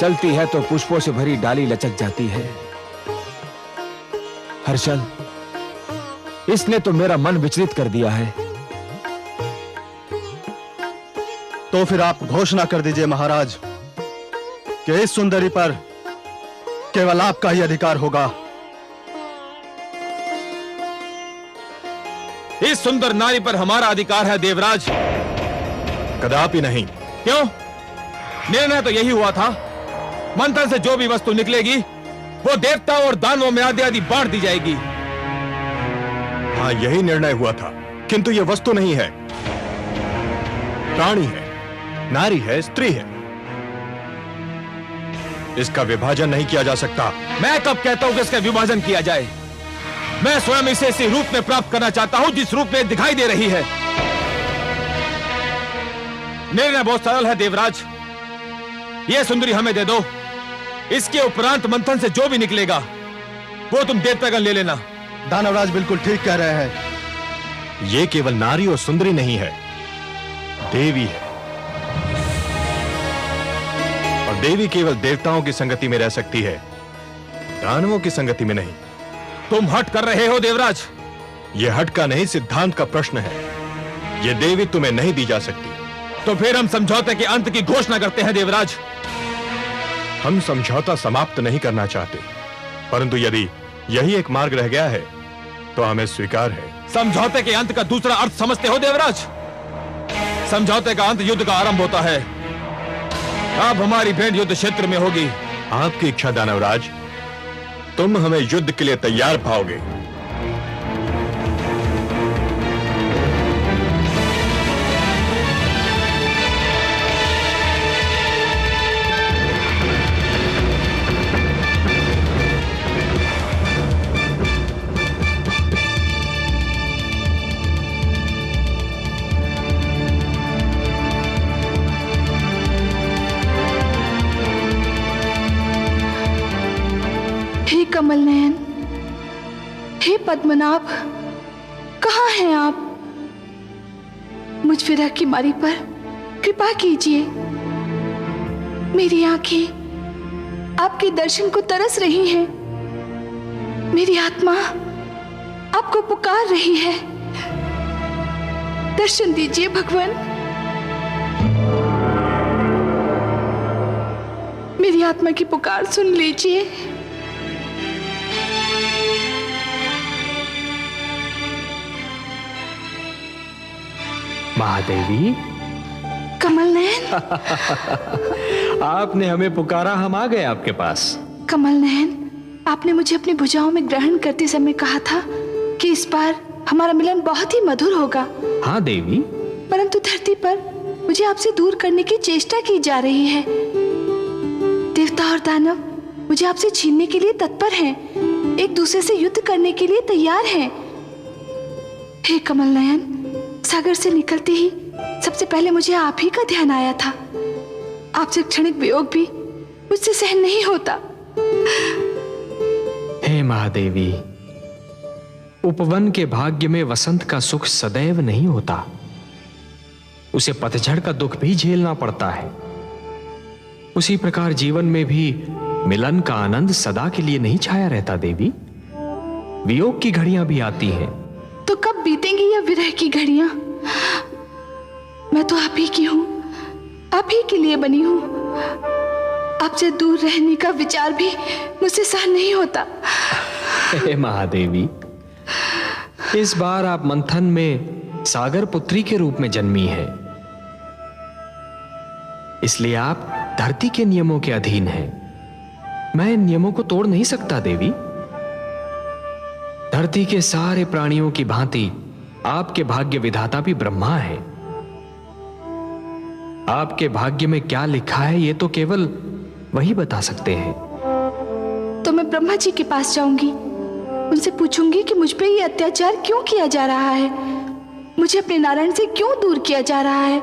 चलती है तो पुष्पों से भरी डाली लचक जाती है। हर्षल, इसने तो मेरा मन विचलित कर दिया है। तो फिर आप घोषणा कर दीजिए महाराज कि इस सुंदरी पर केवल आपका ही अधिकार होगा। इस सुंदर नारी पर हमारा अधिकार है देवराज। कदापि नहीं। क्यों? निर्णय तो यही हुआ था, मंथन से जो भी वस्तु निकलेगी वो देवताओं और दानवों में आदि आदि बांट दी जाएगी। हाँ, यही निर्णय हुआ था, किंतु यह वस्तु नहीं है, प्राणी है, नारी है, स्त्री है। इसका विभाजन नहीं किया जा सकता। मैं कब कहता हूं कि इसका विभाजन किया जाए? मैं स्वयं इसे इसी रूप में प्राप्त करना चाहता हूं जिस रूप में दिखाई दे रही है। निर्णय बहुत सरल है देवराज, यह सुंदरी हमें दे दो। इसके उपरांत मंथन से जो भी निकलेगा वो तुम देवतागण ले लेना। दानवराज बिल्कुल ठीक कह रहे हैं। ये केवल नारी और सुंदरी नहीं है, देवी है। और देवी केवल देवताओं की संगति में रह सकती है, दानवों की संगति में नहीं। तुम हट कर रहे हो देवराज। यह हट का नहीं, सिद्धांत का प्रश्न है। यह देवी तुम्हें नहीं दी जा सकती। तो फिर हम समझौते के अंत की घोषणा करते हैं देवराज। हम समझौता समाप्त नहीं करना चाहते, परंतु यदि यही एक मार्ग रह गया है तो हमें स्वीकार है। समझौते के अंत का दूसरा अर्थ समझते हो देवराज? समझौते का अंत युद्ध का आरंभ होता है। अब हमारी भेंट युद्ध क्षेत्र में होगी। आपकी इच्छा दानवराज, तुम हमें युद्ध के लिए तैयार पाओगे। हे कमल नयन, हे पद्मनाभ, कहाँ हैं आप? मुझ विरह की मारी पर कृपा कीजिए। मेरी आंखें आपके दर्शन को तरस रही हैं। मेरी आत्मा आपको पुकार रही है। दर्शन दीजिए भगवान। मेरी आत्मा की पुकार सुन लीजिए। महादेवी, कमल नयन, आपने हमें पुकारा, हम आ गए आपके पास। कमल नयन, आपने मुझे अपनी भुजाओं में ग्रहण करते समय कहा था कि इस बार हमारा मिलन बहुत ही मधुर होगा। हाँ देवी। परंतु धरती पर मुझे आपसे दूर करने की चेष्टा की जा रही है। देवता और दानव मुझे आपसे छीनने के लिए तत्पर हैं, एक दूसरे से युद्ध करने के लिए तैयार हैं। हे कमल नयन, सागर से निकलते ही सबसे पहले मुझे आप ही का ध्यान आया था। आपसे क्षणिक वियोग भी मुझसे सहन नहीं होता। हे महादेवी, उपवन के भाग्य में वसंत का सुख सदैव नहीं होता, उसे पतझड़ का दुख भी झेलना पड़ता है। उसी प्रकार जीवन में भी मिलन का आनंद सदा के लिए नहीं छाया रहता देवी। वियोग की घड़ियां भी आती हैं। तो कब बीतेंगी यह विरह की घड़ियां? मैं तो आप ही की हूं, आप ही के लिए बनी हूं। आपसे दूर रहने का विचार भी मुझसे सहन नहीं होता। हे महादेवी, इस बार आप मंथन में सागर पुत्री के रूप में जन्मी है, इसलिए आप धरती के नियमों के अधीन हैं। मैं इन नियमों को तोड़ नहीं सकता देवी। धरती के सारे प्राणियों की भांति आपके भाग्य विधाता भी ब्रह्मा है। आपके भाग्य में क्या लिखा है ये तो केवल वही बता सकते हैं। तो मैं ब्रह्मा जी के पास जाऊंगी, उनसे पूछूंगी कि मुझ पे ये अत्याचार क्यों किया जा रहा है, मुझे अपने नारायण से क्यों दूर किया जा रहा है।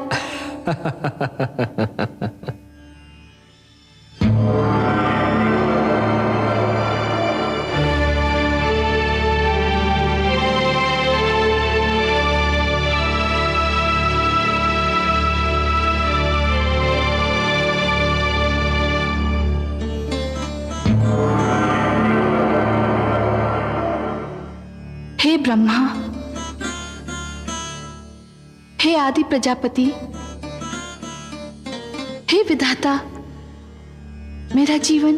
हे ब्रह्मा, हे आदि प्रजापति, हे विधाता, मेरा जीवन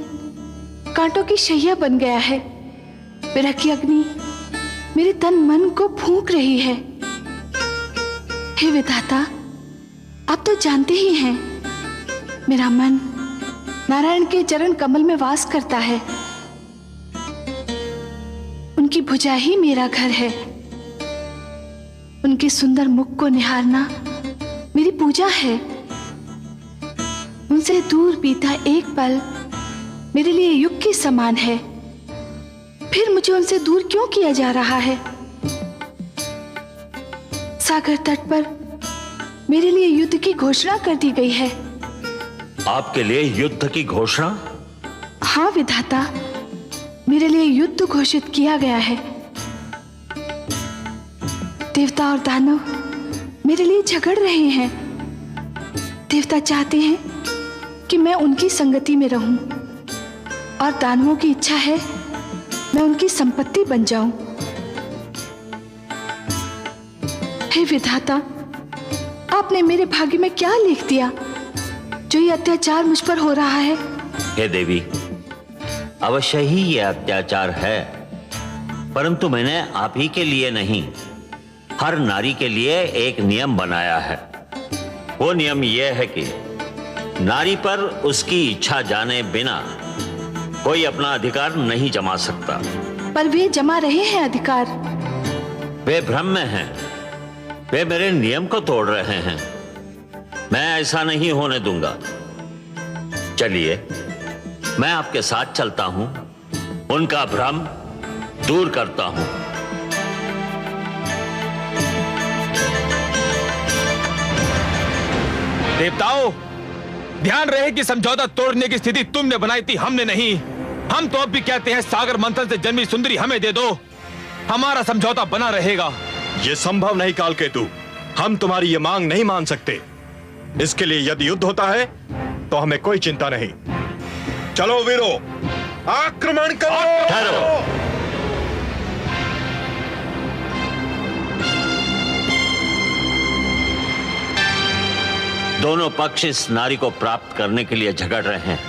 कांटों की शैया बन गया है। विरह की अग्नि मेरे तन मन को फूंक रही है। हे विधाता, आप तो जानते ही हैं, मेरा मन नारायण के चरण कमल में वास करता है। उनकी भुजा ही मेरा घर है। उनके सुंदर मुख को निहारना मेरी पूजा है। उनसे दूर बीता एक पल मेरे लिए युग के समान है। फिर मुझे उनसे दूर क्यों किया जा रहा है? सागर तट पर मेरे लिए युद्ध की घोषणा कर दी गई है। आपके लिए युद्ध की घोषणा? हाँ विधाता, मेरे लिए युद्ध घोषित किया गया है। देवता और दानव मेरे लिए झगड़ रहे हैं। देवता चाहते हैं कि मैं उनकी संगति में रहूं और दानवों की इच्छा है मैं उनकी संपत्ति बन जाऊं। हे विधाता, आपने मेरे भाग्य में क्या लिख दिया जो ये अत्याचार मुझ पर हो रहा है? हे देवी, अवश्य ही ये अत्याचार है, परंतु मैंने आप ही के लिए नहीं, हर नारी के लिए एक नियम बनाया है। वो नियम यह है कि नारी पर उसकी इच्छा जाने बिना कोई अपना अधिकार नहीं जमा सकता। पर वे जमा रहे हैं अधिकार। वे भ्रम में हैं, वे मेरे नियम को तोड़ रहे हैं। मैं ऐसा नहीं होने दूंगा। चलिए, मैं आपके साथ चलता हूं, उनका भ्रम दूर करता हूं। देवताओं, ध्यान रहे कि समझौता तोड़ने की स्थिति तुमने बनाई थी, हमने नहीं। हम तो अब भी कहते हैं सागर मंथन से जन्मी सुंदरी हमें दे दो, हमारा समझौता बना रहेगा। यह संभव नहीं कालकेतु, हम तुम्हारी ये मांग नहीं मान सकते। इसके लिए यदि युद्ध होता है तो हमें कोई चिंता नहीं। चलो वीरो, आक्रमण करो। ठहरो। दोनों पक्ष इस नारी को प्राप्त करने के लिए झगड़ रहे हैं,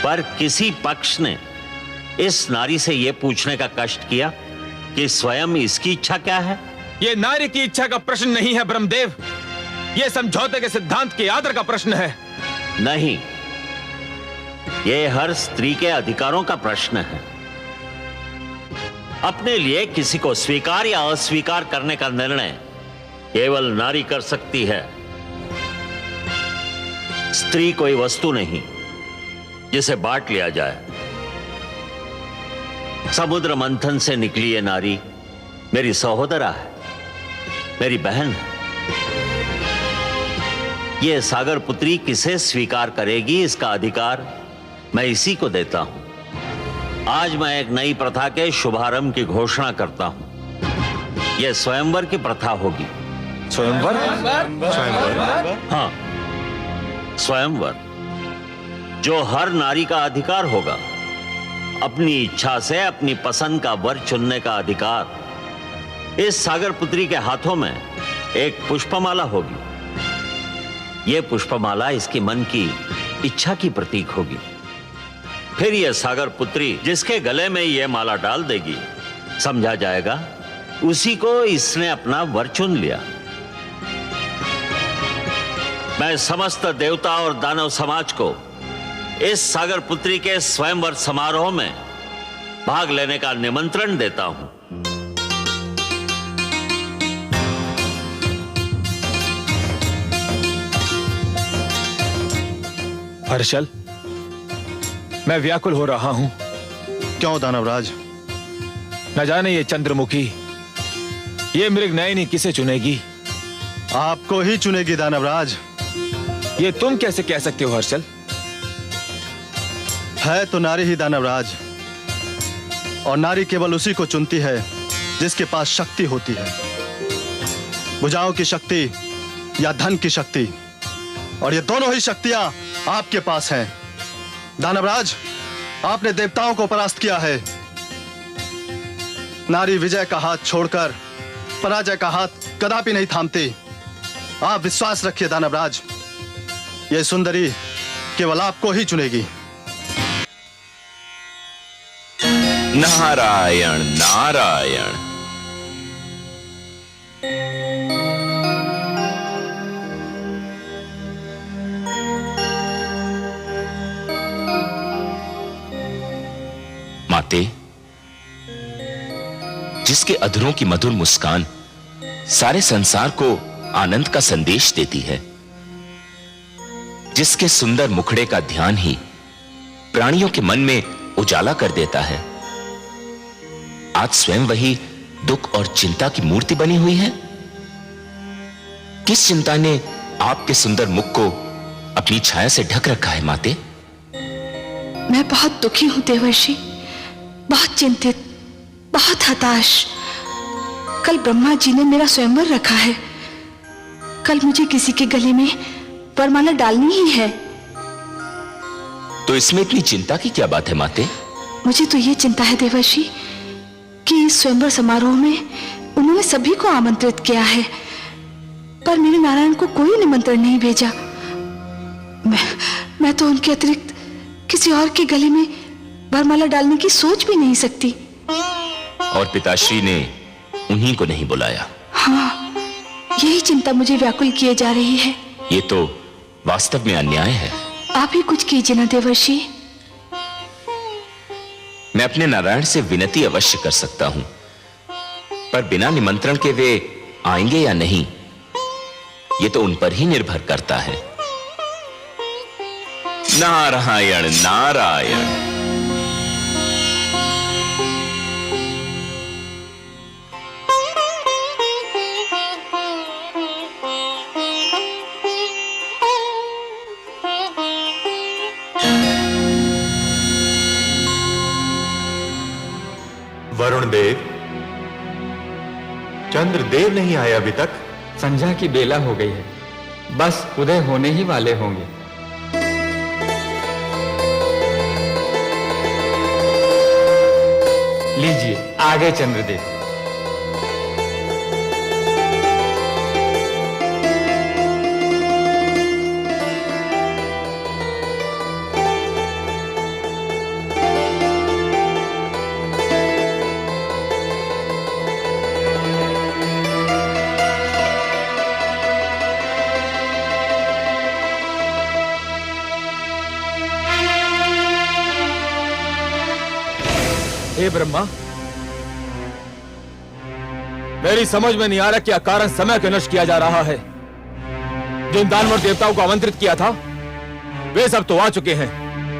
पर किसी पक्ष ने इस नारी से यह पूछने का कष्ट किया कि स्वयं इसकी इच्छा क्या है? यह नारी की इच्छा का प्रश्न नहीं है ब्रह्मदेव, यह समझौते के सिद्धांत के आदर का प्रश्न है। नहीं, यह हर स्त्री के अधिकारों का प्रश्न है। अपने लिए किसी को स्वीकार या अस्वीकार करने का निर्णय केवल नारी कर सकती है। स्त्री कोई वस्तु नहीं जिसे बांट लिया जाए। समुद्र मंथन से निकली ये नारी मेरी सहोदरा है, मेरी बहन है। ये सागर पुत्री किसे स्वीकार करेगी, इसका अधिकार मैं इसी को देता हूं। आज मैं एक नई प्रथा के शुभारंभ की घोषणा करता हूं। यह स्वयंवर की प्रथा होगी। स्वयंवर? हाँ, स्वयंवर, जो हर नारी का अधिकार होगा। अपनी इच्छा से अपनी पसंद का वर चुनने का अधिकार। इस सागर पुत्री के हाथों में एक पुष्पमाला होगी। यह पुष्पमाला इसके मन की इच्छा की प्रतीक होगी। फिर यह सागर पुत्री जिसके गले में यह माला डाल देगी, समझा जाएगा उसी को इसने अपना वर चुन लिया। मैं समस्त देवता और दानव समाज को इस सागर पुत्री के स्वयंवर समारोह में भाग लेने का निमंत्रण देता हूं। हर्षल, मैं व्याकुल हो रहा हूं। क्यों दानवराज? न जाने ये चंद्रमुखी, ये मृगनयनी किसे चुनेगी? आपको ही चुनेगी दानवराज। ये तुम कैसे कह सकते हो हर्षल? है तो नारी ही दानवराज, और नारी केवल उसी को चुनती है जिसके पास शक्ति होती है। भुजाओं की शक्ति या धन की शक्ति, और ये दोनों ही शक्तियां आपके पास हैं। दानवराज, आपने देवताओं को परास्त किया है। नारी विजय का हाथ छोड़कर पराजय का हाथ कदापि नहीं थामती। आप विश्वास रखिए दानवराज, ये सुंदरी केवल आपको ही चुनेगी। नारायण नारायण। माते, जिसके अधरों की मधुर मुस्कान सारे संसार को आनंद का संदेश देती है, जिसके सुंदर मुखड़े का ध्यान ही प्राणियों के मन में उजाला कर देता है, आज स्वयं वही दुख और चिंता की मूर्ति बनी हुई है। किस चिंता ने आपके सुंदर मुख को अपनी छाया से ढक रखा है माते? मैं बहुत दुखी हूं देवर्षि, बहुत चिंतित, बहुत हताश। कल ब्रह्मा जी ने मेरा स्वयंवर रखा है। कल मुझे किसी के गले में वरमाला डालनी ही है। तो इसमें इतनी चिंता की क्या बात है माते? मुझे तो ये चिंता है देवर्षि कि इस स्वयंवर समारोह में उन्होंने सभी को आमंत्रित किया है, पर मेरे नारायण को कोई निमंत्रण नहीं भेजा। मैं तो उनके अतिरिक्त किसी और के गले में वरमाला डालने की सोच भी नहीं सकती। और पिताश्री ने उन्हीं को नहीं बुलाया? हाँ, यही चिंता मुझे व्याकुल किए जा रही है। ये तो वास्तव में अन्याय है। आप ही कुछ कीजिए ना देवर्षि। मैं अपने नारायण से विनती अवश्य कर सकता हूं, पर बिना निमंत्रण के वे आएंगे या नहीं, ये तो उन पर ही निर्भर करता है। नारायण नारायण। वरुण देव, चंद्रदेव नहीं आया अभी तक? संध्या की बेला हो गई है, बस उदय होने ही वाले होंगे। लीजिए आगे चंद्रदेव। हे ब्रह्मा, मेरी समझ में नहीं आ रहा क्या कारण समय को नष्ट किया जा रहा है। जिन दानवर देवताओं को आमंत्रित किया था वे सब तो आ चुके हैं,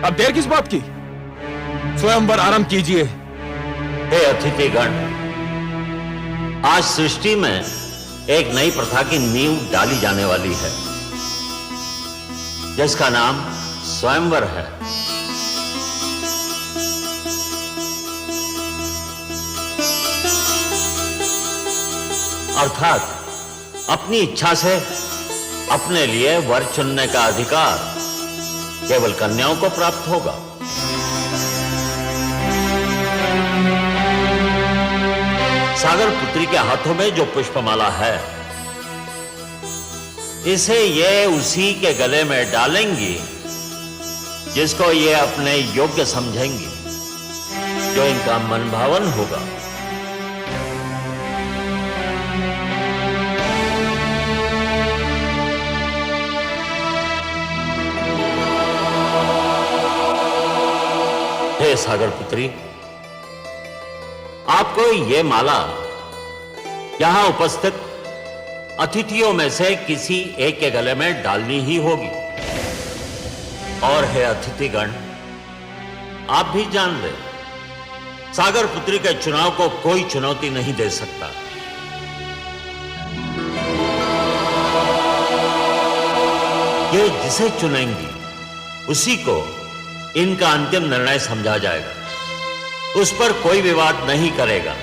अब देर किस बात की? स्वयंवर आरंभ कीजिए। हे अतिथिगण, आज सृष्टि में एक नई प्रथा की नींव डाली जाने वाली है, जिसका नाम स्वयंवर है। अर्थात अपनी इच्छा से अपने लिए वर चुनने का अधिकार केवल कन्याओं को प्राप्त होगा। सागर पुत्री के हाथों में जो पुष्पमाला है, इसे ये उसी के गले में डालेंगी जिसको ये अपने योग्य समझेंगी, जो इनका मनभावन होगा। हे सागर पुत्री, आपको ये माला यहां उपस्थित अतिथियों में से किसी एक के गले में डालनी ही होगी। और हे अतिथिगण, आप भी जान ले, सागर पुत्री के चुनाव को कोई चुनौती नहीं दे सकता। ये जिसे चुनेंगी उसी को इनका अंतिम निर्णय समझा जाएगा। उस पर कोई विवाद नहीं करेगा,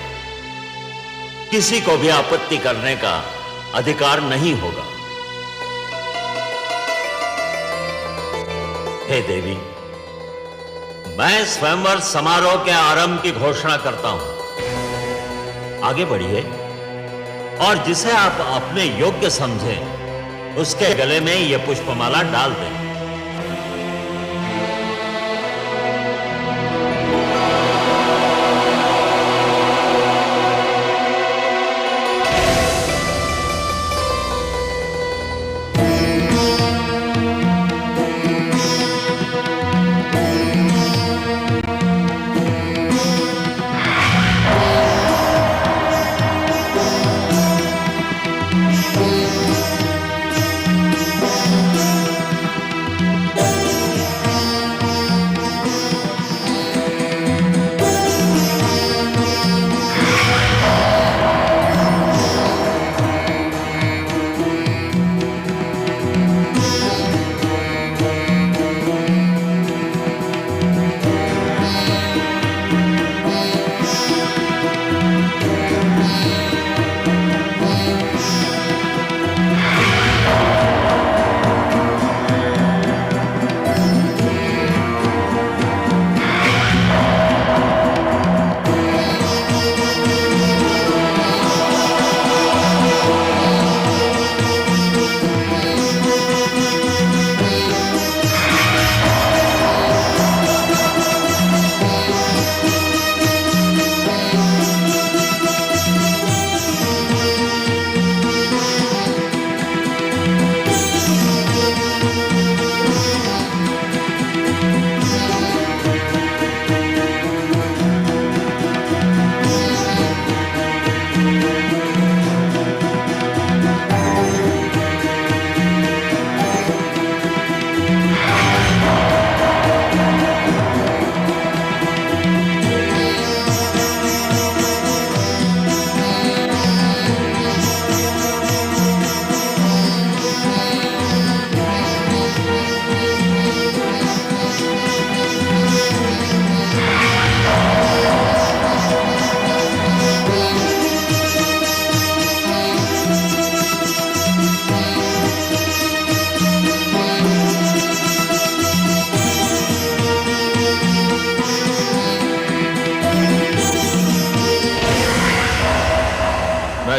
किसी को भी आपत्ति करने का अधिकार नहीं होगा। हे देवी, मैं स्वयंवर समारोह के आरंभ की घोषणा करता हूं। आगे बढ़िए और जिसे आप अपने योग्य समझें उसके गले में यह पुष्पमाला डाल दें।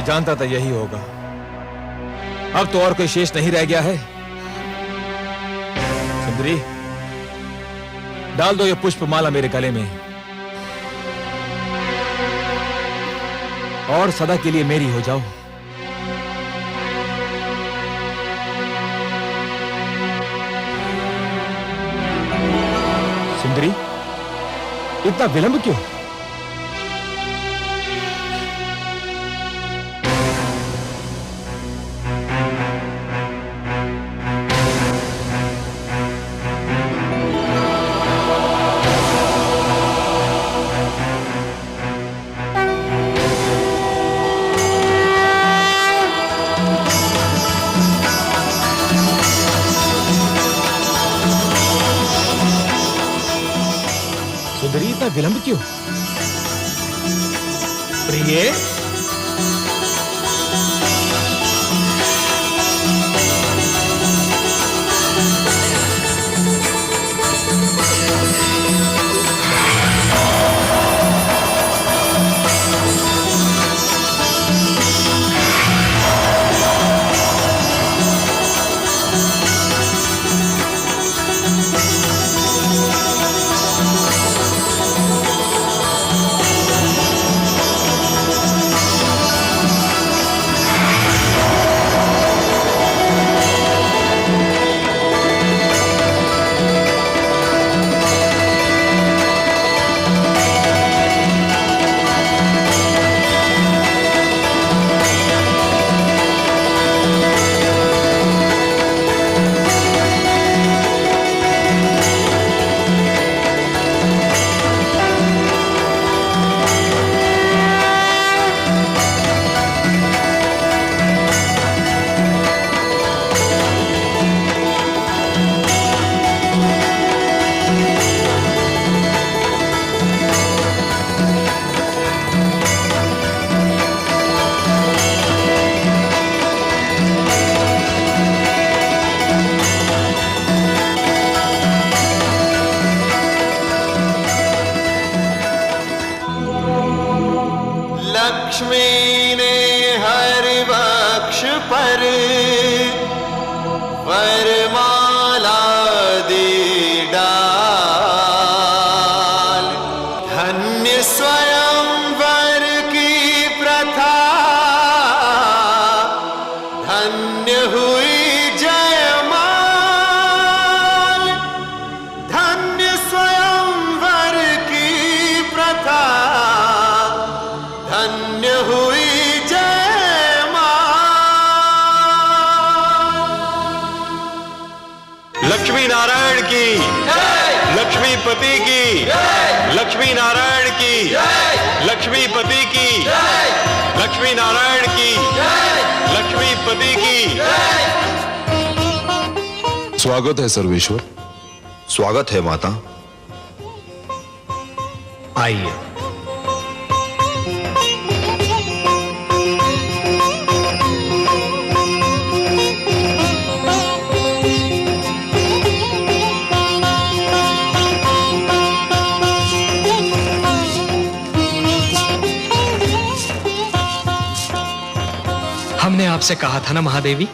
जानता था यही होगा। अब तो और कोई शेष नहीं रह गया है। सुंदरी, डाल दो ये पुष्पमाला मेरे गले में और सदा के लिए मेरी हो जाओ। सुंदरी, इतना विलंब क्यों? सुंदरी, इतना विलंब क्यों? प्रिय, लक्ष्मी ने हर वक्ष पर वरमाला दी डाल। धन्य स्वयंवर की प्रथा, धन्य हुई जयमाल। धन्य स्वयंवर की प्रथा, धन्य हुई जयमाल। लक्ष्मी नारायण की, लक्ष्मीपति की, लक्ष्मी नारायण की, लक्ष्मीपति की, लक्ष्मी नारायण की, लक्ष्मीपति की। स्वागत है सर्वेश्वर। स्वागत है माता। आइए। हमने आपसे कहा था ना महादेवी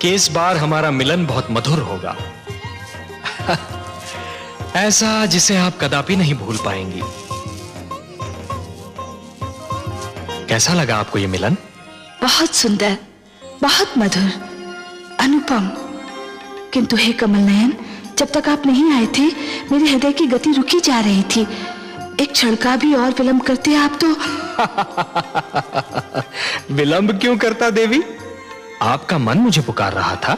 कि इस बार हमारा मिलन बहुत मधुर होगा। ऐसा जिसे आप कदापि नहीं भूल पाएंगी। कैसा लगा आपको ये मिलन? बहुत सुंदर, बहुत मधुर, अनुपम। किंतु हे कमल नयन, जब तक आप नहीं आए थे मेरे हृदय की गति रुकी जा रही थी। एक क्षण का भी और विलंब करते आप तो विलंब क्यों करता देवी? आपका मन मुझे पुकार रहा था।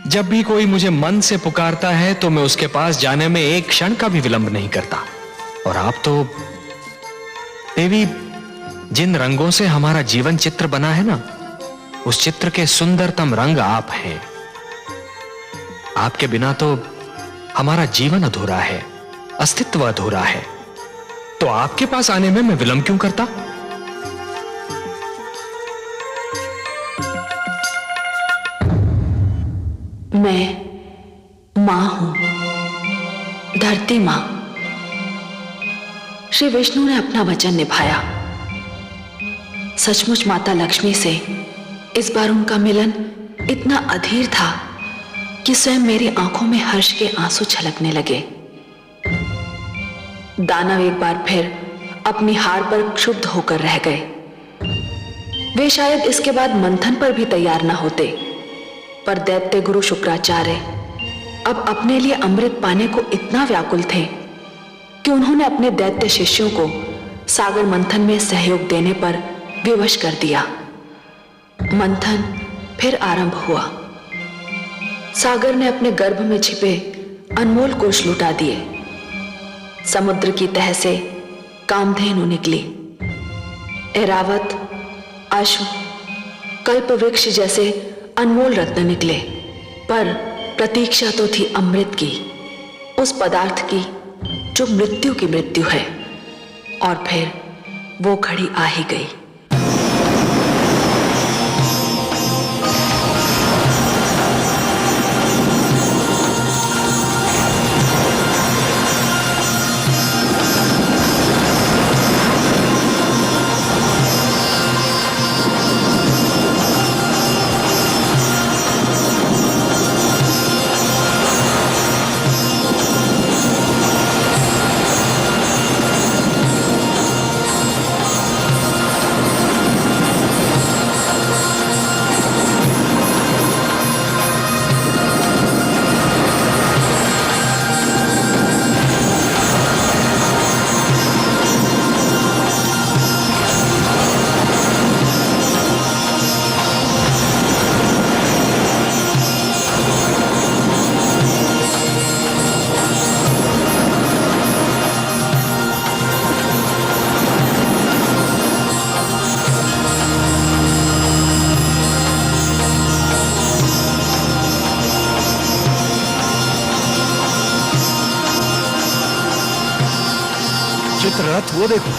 जब भी कोई मुझे मन से पुकारता है तो मैं उसके पास जाने में एक क्षण का भी विलंब नहीं करता। और आप तो देवी, जिन रंगों से हमारा जीवन चित्र बना है ना, उस चित्र के सुंदरतम रंग आप हैं। आपके बिना तो हमारा जीवन अधूरा है, अस्तित्व अधूरा है। तो आपके पास आने में मैं विलंब क्यों करता? मैं मां हूं, धरती मां। श्री विष्णु ने अपना वचन निभाया। सचमुच माता लक्ष्मी से इस बार उनका मिलन इतना अधीर था कि स्वयं मेरी आंखों में हर्ष के आंसू छलकने लगे। दानव एक बार फिर अपनी हार पर क्षुब्ध होकर रह गए। वे शायद इसके बाद मंथन पर भी तैयार न होते, पर दैत्य गुरु शुक्राचार्य अब अपने लिए अमृत पाने को इतना व्याकुल थे कि उन्होंने अपने दैत्य शिष्यों को सागर मंथन में सहयोग देने पर विवश कर दिया। मंथन फिर आरंभ हुआ। सागर ने अपने गर्भ में छिपे अनमोल कोष लुटा दिए। समुद्र की तह से कामधेनु निकली। ऐरावत, अश्व, कल्प वृक्ष जैसे अनमोल रत्न निकले, पर प्रतीक्षा तो थी अमृत की, उस पदार्थ की जो मृत्यु की मृत्यु है। और फिर वो घड़ी आ ही गई। चित्ररथ वो देखो।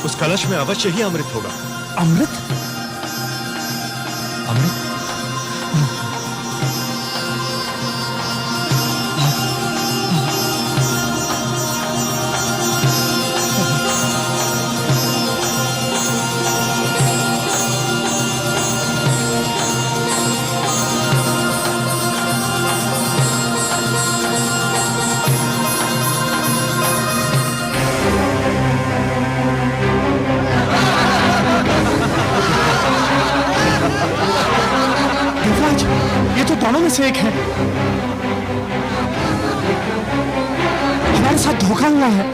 उस कलश में अवश्य ही अमृत होगा। अमृत? अमृत? ये तो दोनों में से एक है। हमारे साथ धोखा हुआ है।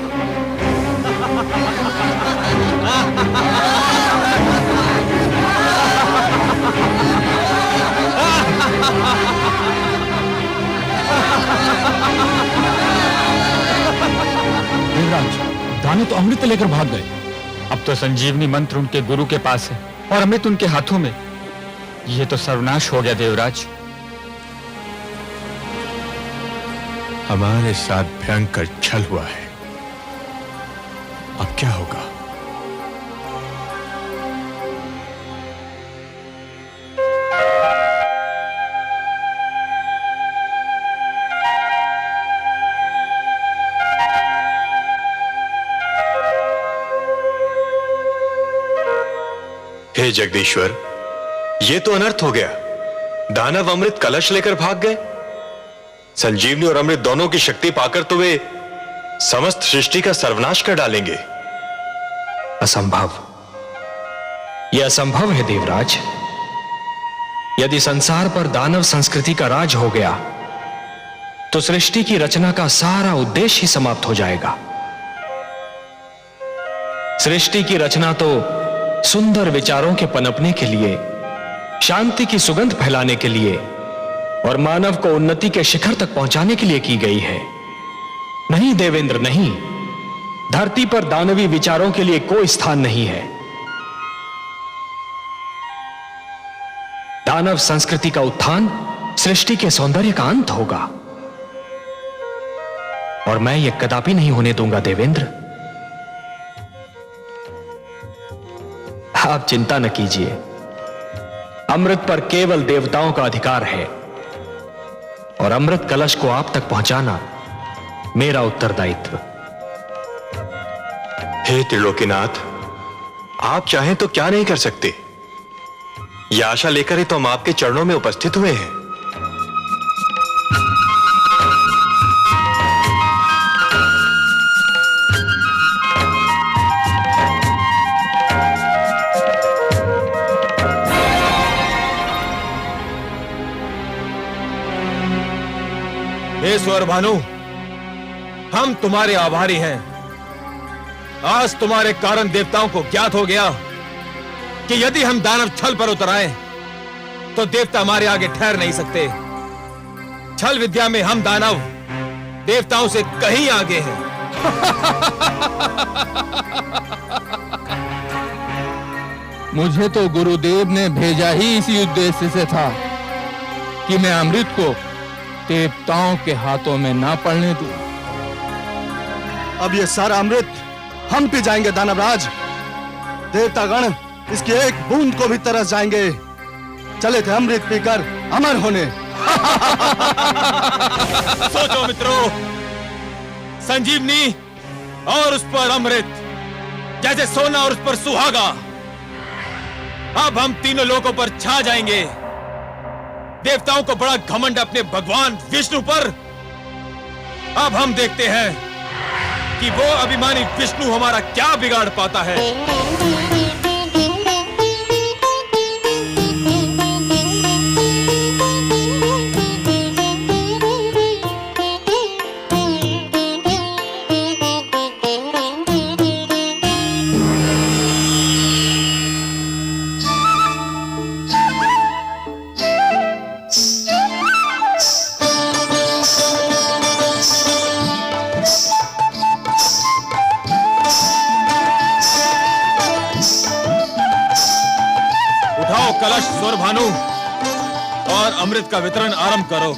देवराज, दाने तो अमृत लेकर भाग गए। अब तो संजीवनी मंत्र उनके गुरु के पास है और अमृत उनके हाथों में। ये तो सर्वनाश हो गया देवराज। हमारे साथ भयंकर छल हुआ है। अब क्या होगा? हे जगदीश्वर, ये तो अनर्थ हो गया। दानव अमृत कलश लेकर भाग गए। संजीवनी और अमृत दोनों की शक्ति पाकर तो वे समस्त सृष्टि का सर्वनाश कर डालेंगे। असंभव। यह असंभव है देवराज। यदि संसार पर दानव संस्कृति का राज हो गया तो सृष्टि की रचना का सारा उद्देश्य ही समाप्त हो जाएगा। सृष्टि की रचना तो सुंदर विचारों के पनपने के लिए, शांति की सुगंध फैलाने के लिए और मानव को उन्नति के शिखर तक पहुंचाने के लिए की गई है। नहीं देवेंद्र, नहीं। धरती पर दानवी विचारों के लिए कोई स्थान नहीं है। दानव संस्कृति का उत्थान सृष्टि के सौंदर्य का अंत होगा, और मैं यह कदापि नहीं होने दूंगा देवेंद्र। आप चिंता न कीजिए, अमृत पर केवल देवताओं का अधिकार है, और अमृत कलश को आप तक पहुंचाना मेरा उत्तरदायित्व। हे त्रिलोकीनाथ, आप चाहें तो क्या नहीं कर सकते। यह आशा लेकर ही तो हम आपके चरणों में उपस्थित हुए हैं। हे स्वर भानु, हम तुम्हारे आभारी हैं। आज तुम्हारे कारण देवताओं को ज्ञात हो गया कि यदि हम दानव छल पर उतर आए तो देवता हमारे आगे ठहर नहीं सकते। छल विद्या में हम दानव देवताओं से कहीं आगे हैं। मुझे तो गुरुदेव ने भेजा ही इसी उद्देश्य से था कि मैं अमृत को देवताओं के हाथों में ना पड़ने दूं। अब ये सारा अमृत हम पी जाएंगे दानवराज। देवतागण इसकी एक बूंद को भी तरस जाएंगे। चले थे अमृत पीकर अमर होने। सोचो मित्रों, संजीवनी और उस पर अमृत जैसे सोना और उस पर सुहागा। अब हम तीनों लोगों पर छा जाएंगे। देवताओं को बड़ा घमंड अपने भगवान विष्णु पर। अब हम देखते हैं कि वो अभिमानी विष्णु हमारा क्या बिगाड़ पाता है। कलश स्वर भानु और अमृत का वितरण आरंभ करो।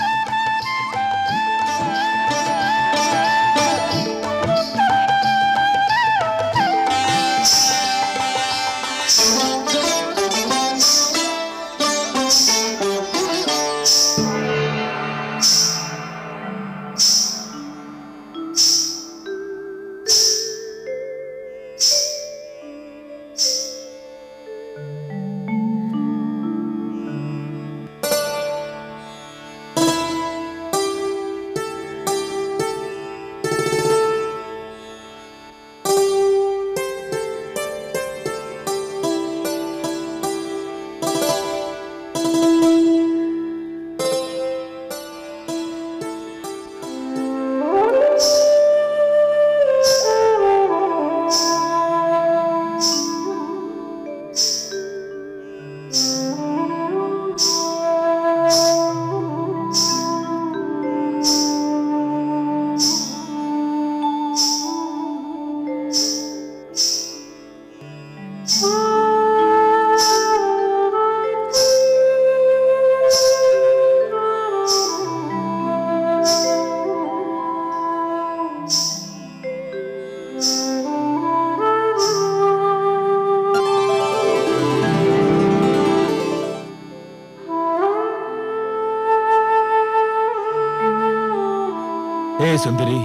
हे सुंदरी,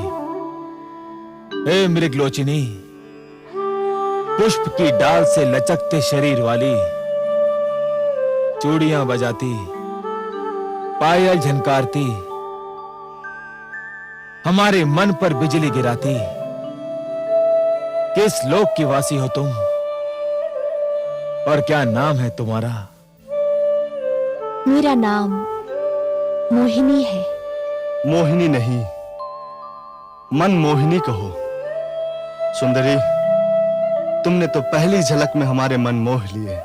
हे मृगलोचिनी, पुष्प की डाल से लचकते शरीर वाली, चूड़ियां बजाती, पायल झनकारती, हमारे मन पर बिजली गिराती, किस लोक की वासी हो तुम और क्या नाम है तुम्हारा? मेरा नाम मोहिनी है। मोहिनी नहीं, मनमोहिनी कहो। सुंदरी, तुमने तो पहली झलक में हमारे मन मोह लिए।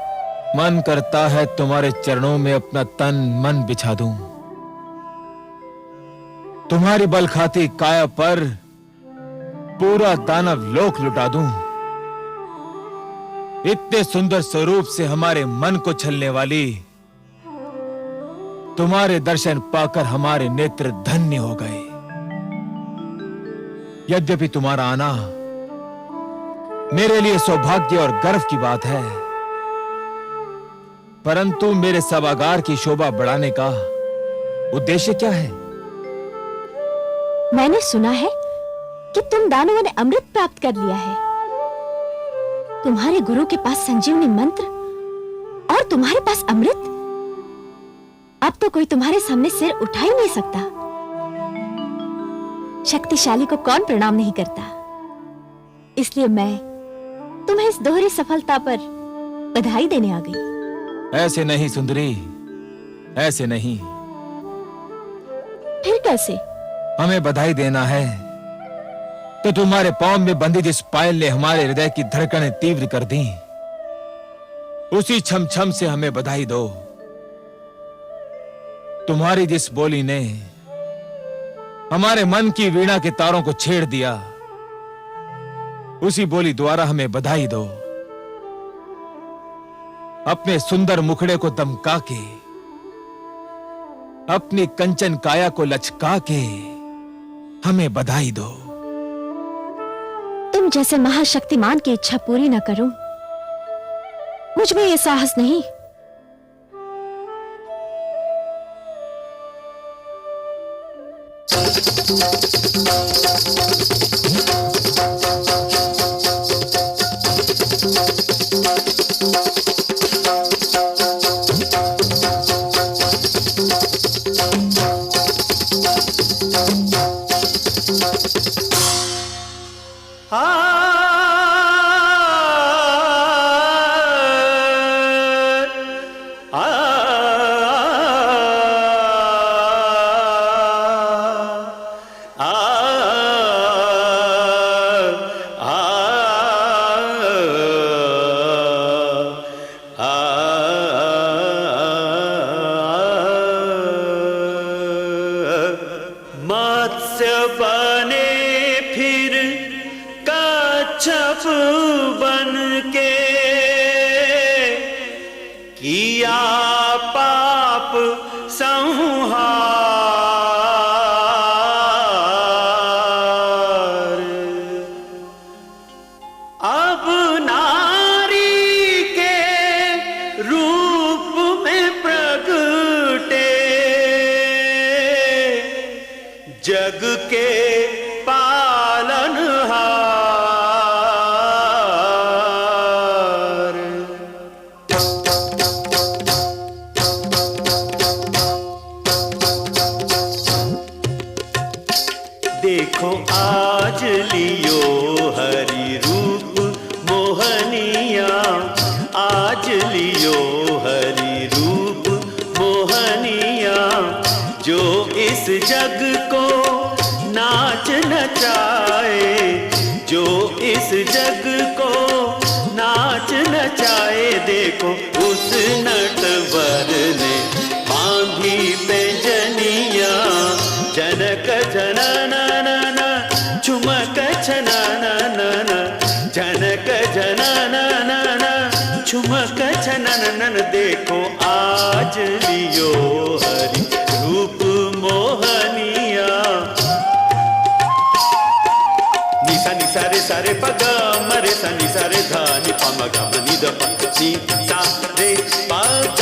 मन करता है तुम्हारे चरणों में अपना तन मन बिछा दूं, तुम्हारी बल खाती काया पर पूरा दानव लोक लुटा दूं। इतने सुंदर स्वरूप से हमारे मन को छलने वाली तुम्हारे दर्शन पाकर हमारे नेत्र धन्य हो गए। यद्यपि तुम्हारा आना मेरे लिए सौभाग्य और गर्व की बात है, परंतु मेरे सभागार की शोभा बढ़ाने का उद्देश्य क्या है? मैंने सुना है कि तुम दानवों ने अमृत प्राप्त कर लिया है। तुम्हारे गुरु के पास संजीवनी मंत्र और तुम्हारे पास अमृत। अब तो कोई तुम्हारे सामने सिर उठा ही नहीं सकता। शक्तिशाली को कौन प्रणाम नहीं करता। इसलिए मैं तुम्हें इस दोहरी सफलता पर बधाई देने आ गई। ऐसे नहीं सुंदरी, ऐसे नहीं। फिर कैसे? हमें बधाई देना है तो तुम्हारे पांव में बंधी जिस पायल ने हमारे हृदय की धड़कनें तीव्र कर दी, उसी छम छम से हमें बधाई दो। तुम्हारी जिस बोली ने हमारे मन की वीणा के तारों को छेड़ दिया, उसी बोली द्वारा हमें बधाई दो। अपने सुंदर मुखड़े को दमका के, अपनी कंचन काया को लचका के हमें बधाई दो। तुम जैसे महाशक्तिमान की इच्छा पूरी न करूं, मुझ में ये साहस नहीं। मत्स्य बने फिर कच्छप बन के, किया पाप संहार। अब नारी के रूप में प्रगटे, जग के पालनहार। देखो आज लियो हरि रूप मोहनिया, आज लियो हरि रूप मोहनिया, जो इस जग को नाच नचाए, जो इस जग को नाच नचाए। देखो उस नटवर ने बांधी पैंजनिया, जनक जननन झुमक छननन, जनक जननन झुमक छननन। देखो आज लियो हरि रूप मोहनिया। निसा निसा रे सारे पग मरे सा निसा रे धा नि प म ग म नि द प नि सा रे पग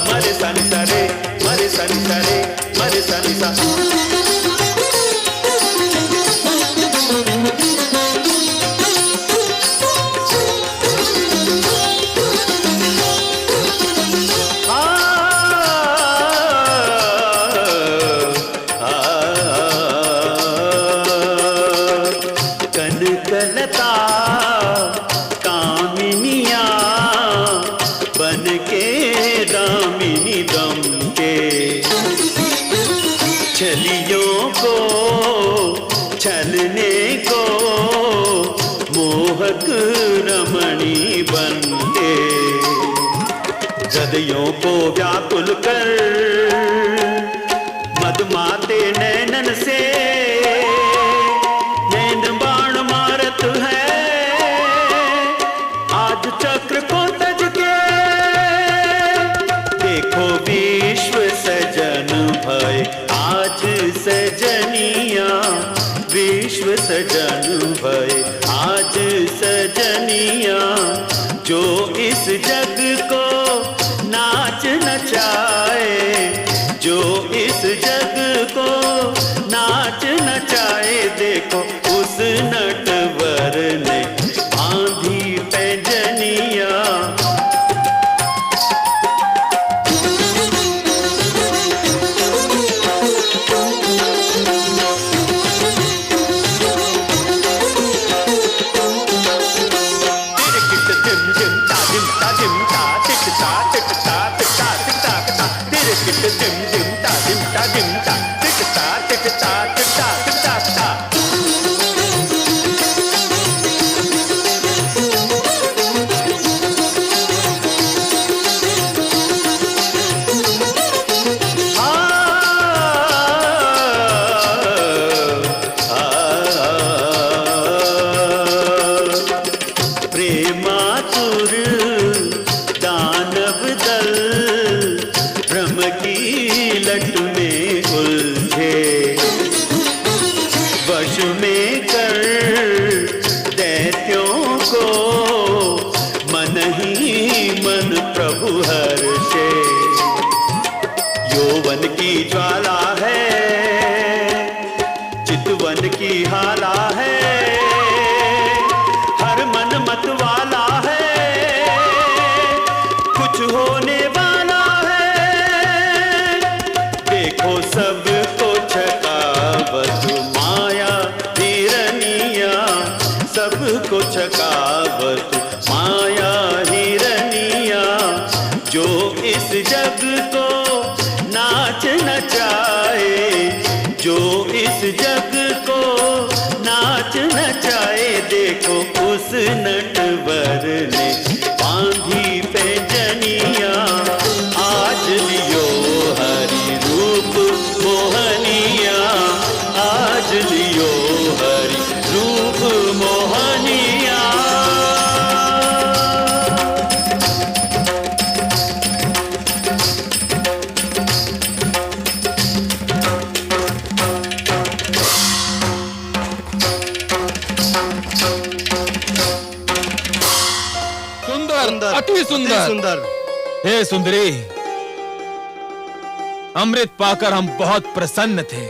मरे सा निसा रे मरे सा निसा रे मरे सा निसा। कनकलता कामिनिया बन के दामिनी दम के, छलियों को छलने को मोहक रमणी बन के, गदयों को व्याकुल कर मदमाते नैनन से नैन बाण मारत है। आज चक्र को तज के देखो विश्व सजन आज सजनिया जो इस जग को नाच नचाए, जो इस जग को नाच नचाए, देखो उस नटवर ने बांधी पैंजनिया। प्रेमातुर दानव दल भ्रम की लट में उलझे, वश में कर दैत्यों को मन ही मन प्रभु हर्षे। यौवन की ज्वाला है, चितवन की हाला है, हर मन मत वाला है, कुछ होने वाला है। देखो सबको छकावत माया हिरनिया, सबको छकावत माया हिरनिया। जो इस जग को नाच नचाए, जो इस जग को नाच नचाए, देखो उस नटवर ने बांधी पैंजनिया। आज लियो हरि रूप मोहनिया, आज लियो हरि रूप मोहनिया। सुंदर, अति सुंदर, सुंदर। हे सुंदरी, अमृत पाकर हम बहुत प्रसन्न थे।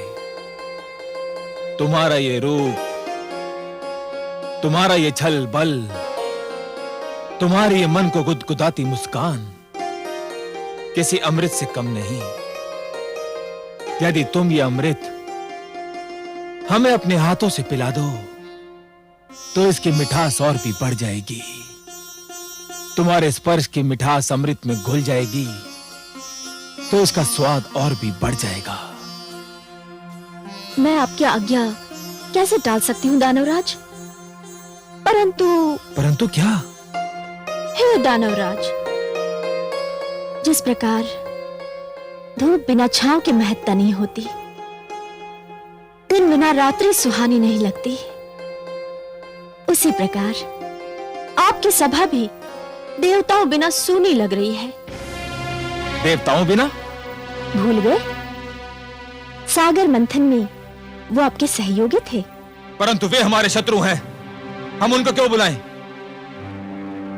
तुम्हारा ये रूप, तुम्हारा ये छल बल, तुम्हारी ये मन को गुदगुदाती मुस्कान किसी अमृत से कम नहीं। यदि तुम ये अमृत हमें अपने हाथों से पिला दो तो इसकी मिठास और भी बढ़ जाएगी। तुम्हारे स्पर्श की मिठास अमृत में घुल जाएगी तो इसका स्वाद और भी बढ़ जाएगा। मैं आपकी आज्ञा कैसे टाल सकती हूँ दानवराज? परंतु क्या? हे दानवराज, जिस प्रकार धूप बिना छांव के महत्ता नहीं होती, दिन बिना रात्रि सुहानी नहीं लगती, उसी प्रकार आपकी सभा भी देवताओं बिना सूनी लग रही है। देवताओं बिना? भूल गए? सागर मंथन में वो आपके सहयोगी थे। परंतु वे हमारे शत्रु हैं, हम उनको क्यों बुलाएं?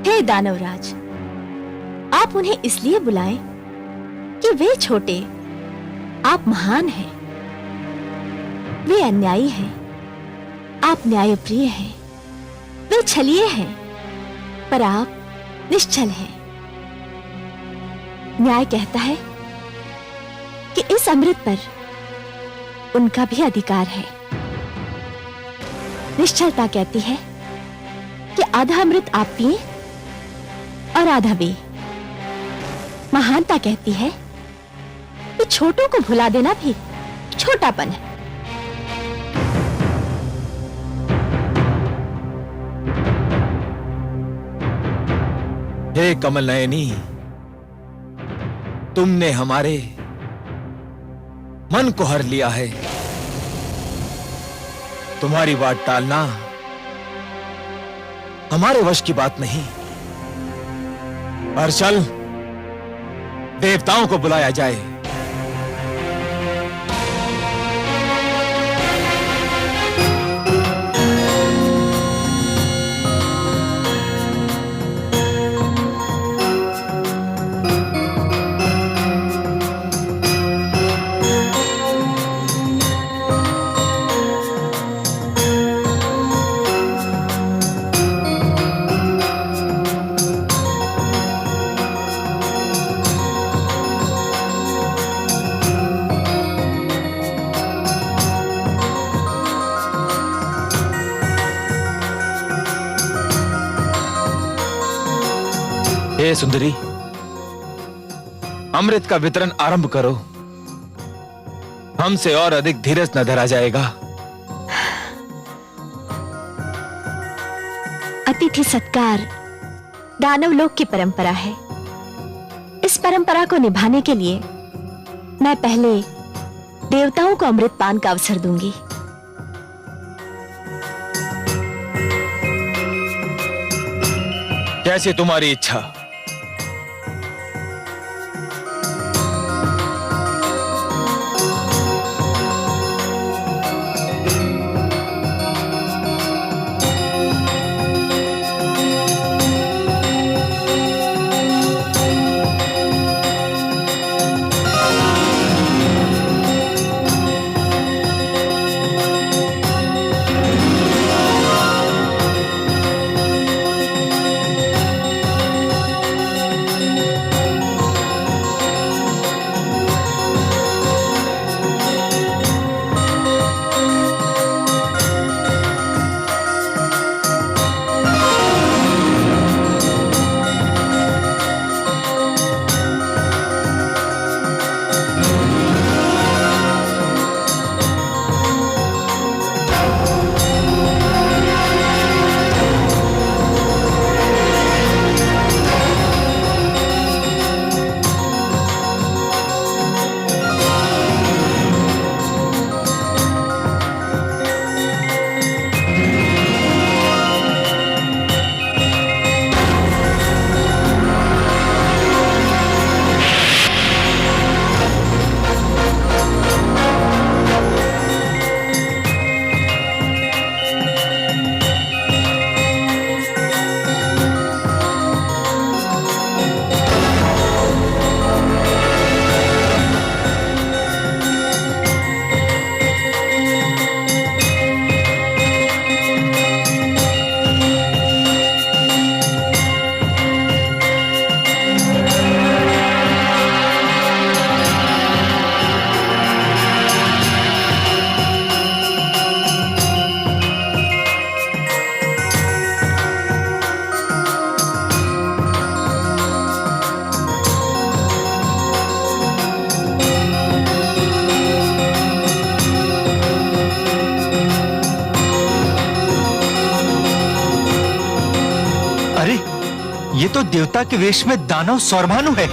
हे दानवराज, आप उन्हें इसलिए बुलाएं कि वे छोटे, आप महान हैं। वे अन्यायी हैं, आप न्यायप्रिय हैं। वे छलिए हैं, पर आप निश्चल हैं। न्याय कहता है कि इस अमृत पर उनका भी अधिकार है। निश्चलता कहती है कि आधा अमृत आप पिए और आधा वे। महानता कहती है कि छोटों को भुला देना भी छोटापन है। हे कमल नयनी, तुमने हमारे मन को हर लिया है। तुम्हारी बात टालना हमारे वश की बात नहीं। और चल, देवताओं को बुलाया जाए। हे सुंदरी, अमृत का वितरण आरंभ करो। हमसे और अधिक धीरज न धरा जाएगा। अतिथि सत्कार दानव लोक की परंपरा है। इस परंपरा को निभाने के लिए मैं पहले देवताओं को अमृत पान का अवसर दूंगी। कैसी तुम्हारी इच्छा। ये तो देवता के वेश में दानव सौरभानु है।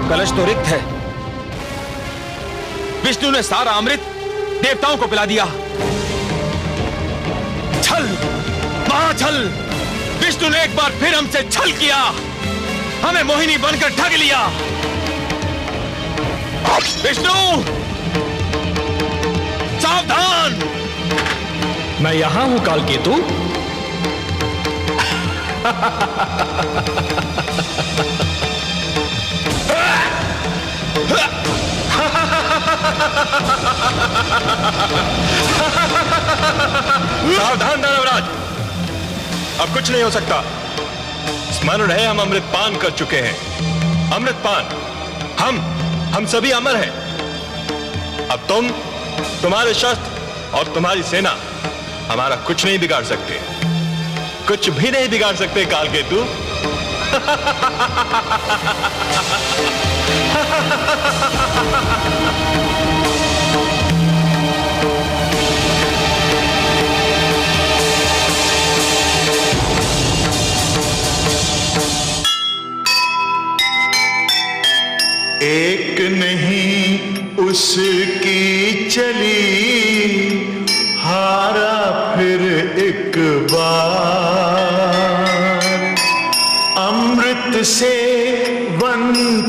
कलश तो रिक्त है। विष्णु ने सारा अमृत देवताओं को पिला दिया। छल, महाछल। विष्णु ने एक बार फिर हमसे छल किया, हमें मोहिनी बनकर ठग लिया। विष्णु, सावधान। मैं यहां हूं कालकेतु। सावधान दानवराज, अब कुछ नहीं हो सकता। स्मरण रहे हम अमृतपान कर चुके हैं। अमृतपान, हम सभी अमर हैं। अब तुम्हारे शस्त्र और तुम्हारी सेना हमारा कुछ नहीं बिगाड़ सकते, कुछ भी नहीं बिगाड़ सकते कालकेतु। एक नहीं उसकी चली, हारा फिर एक बार। अमृत से वंचित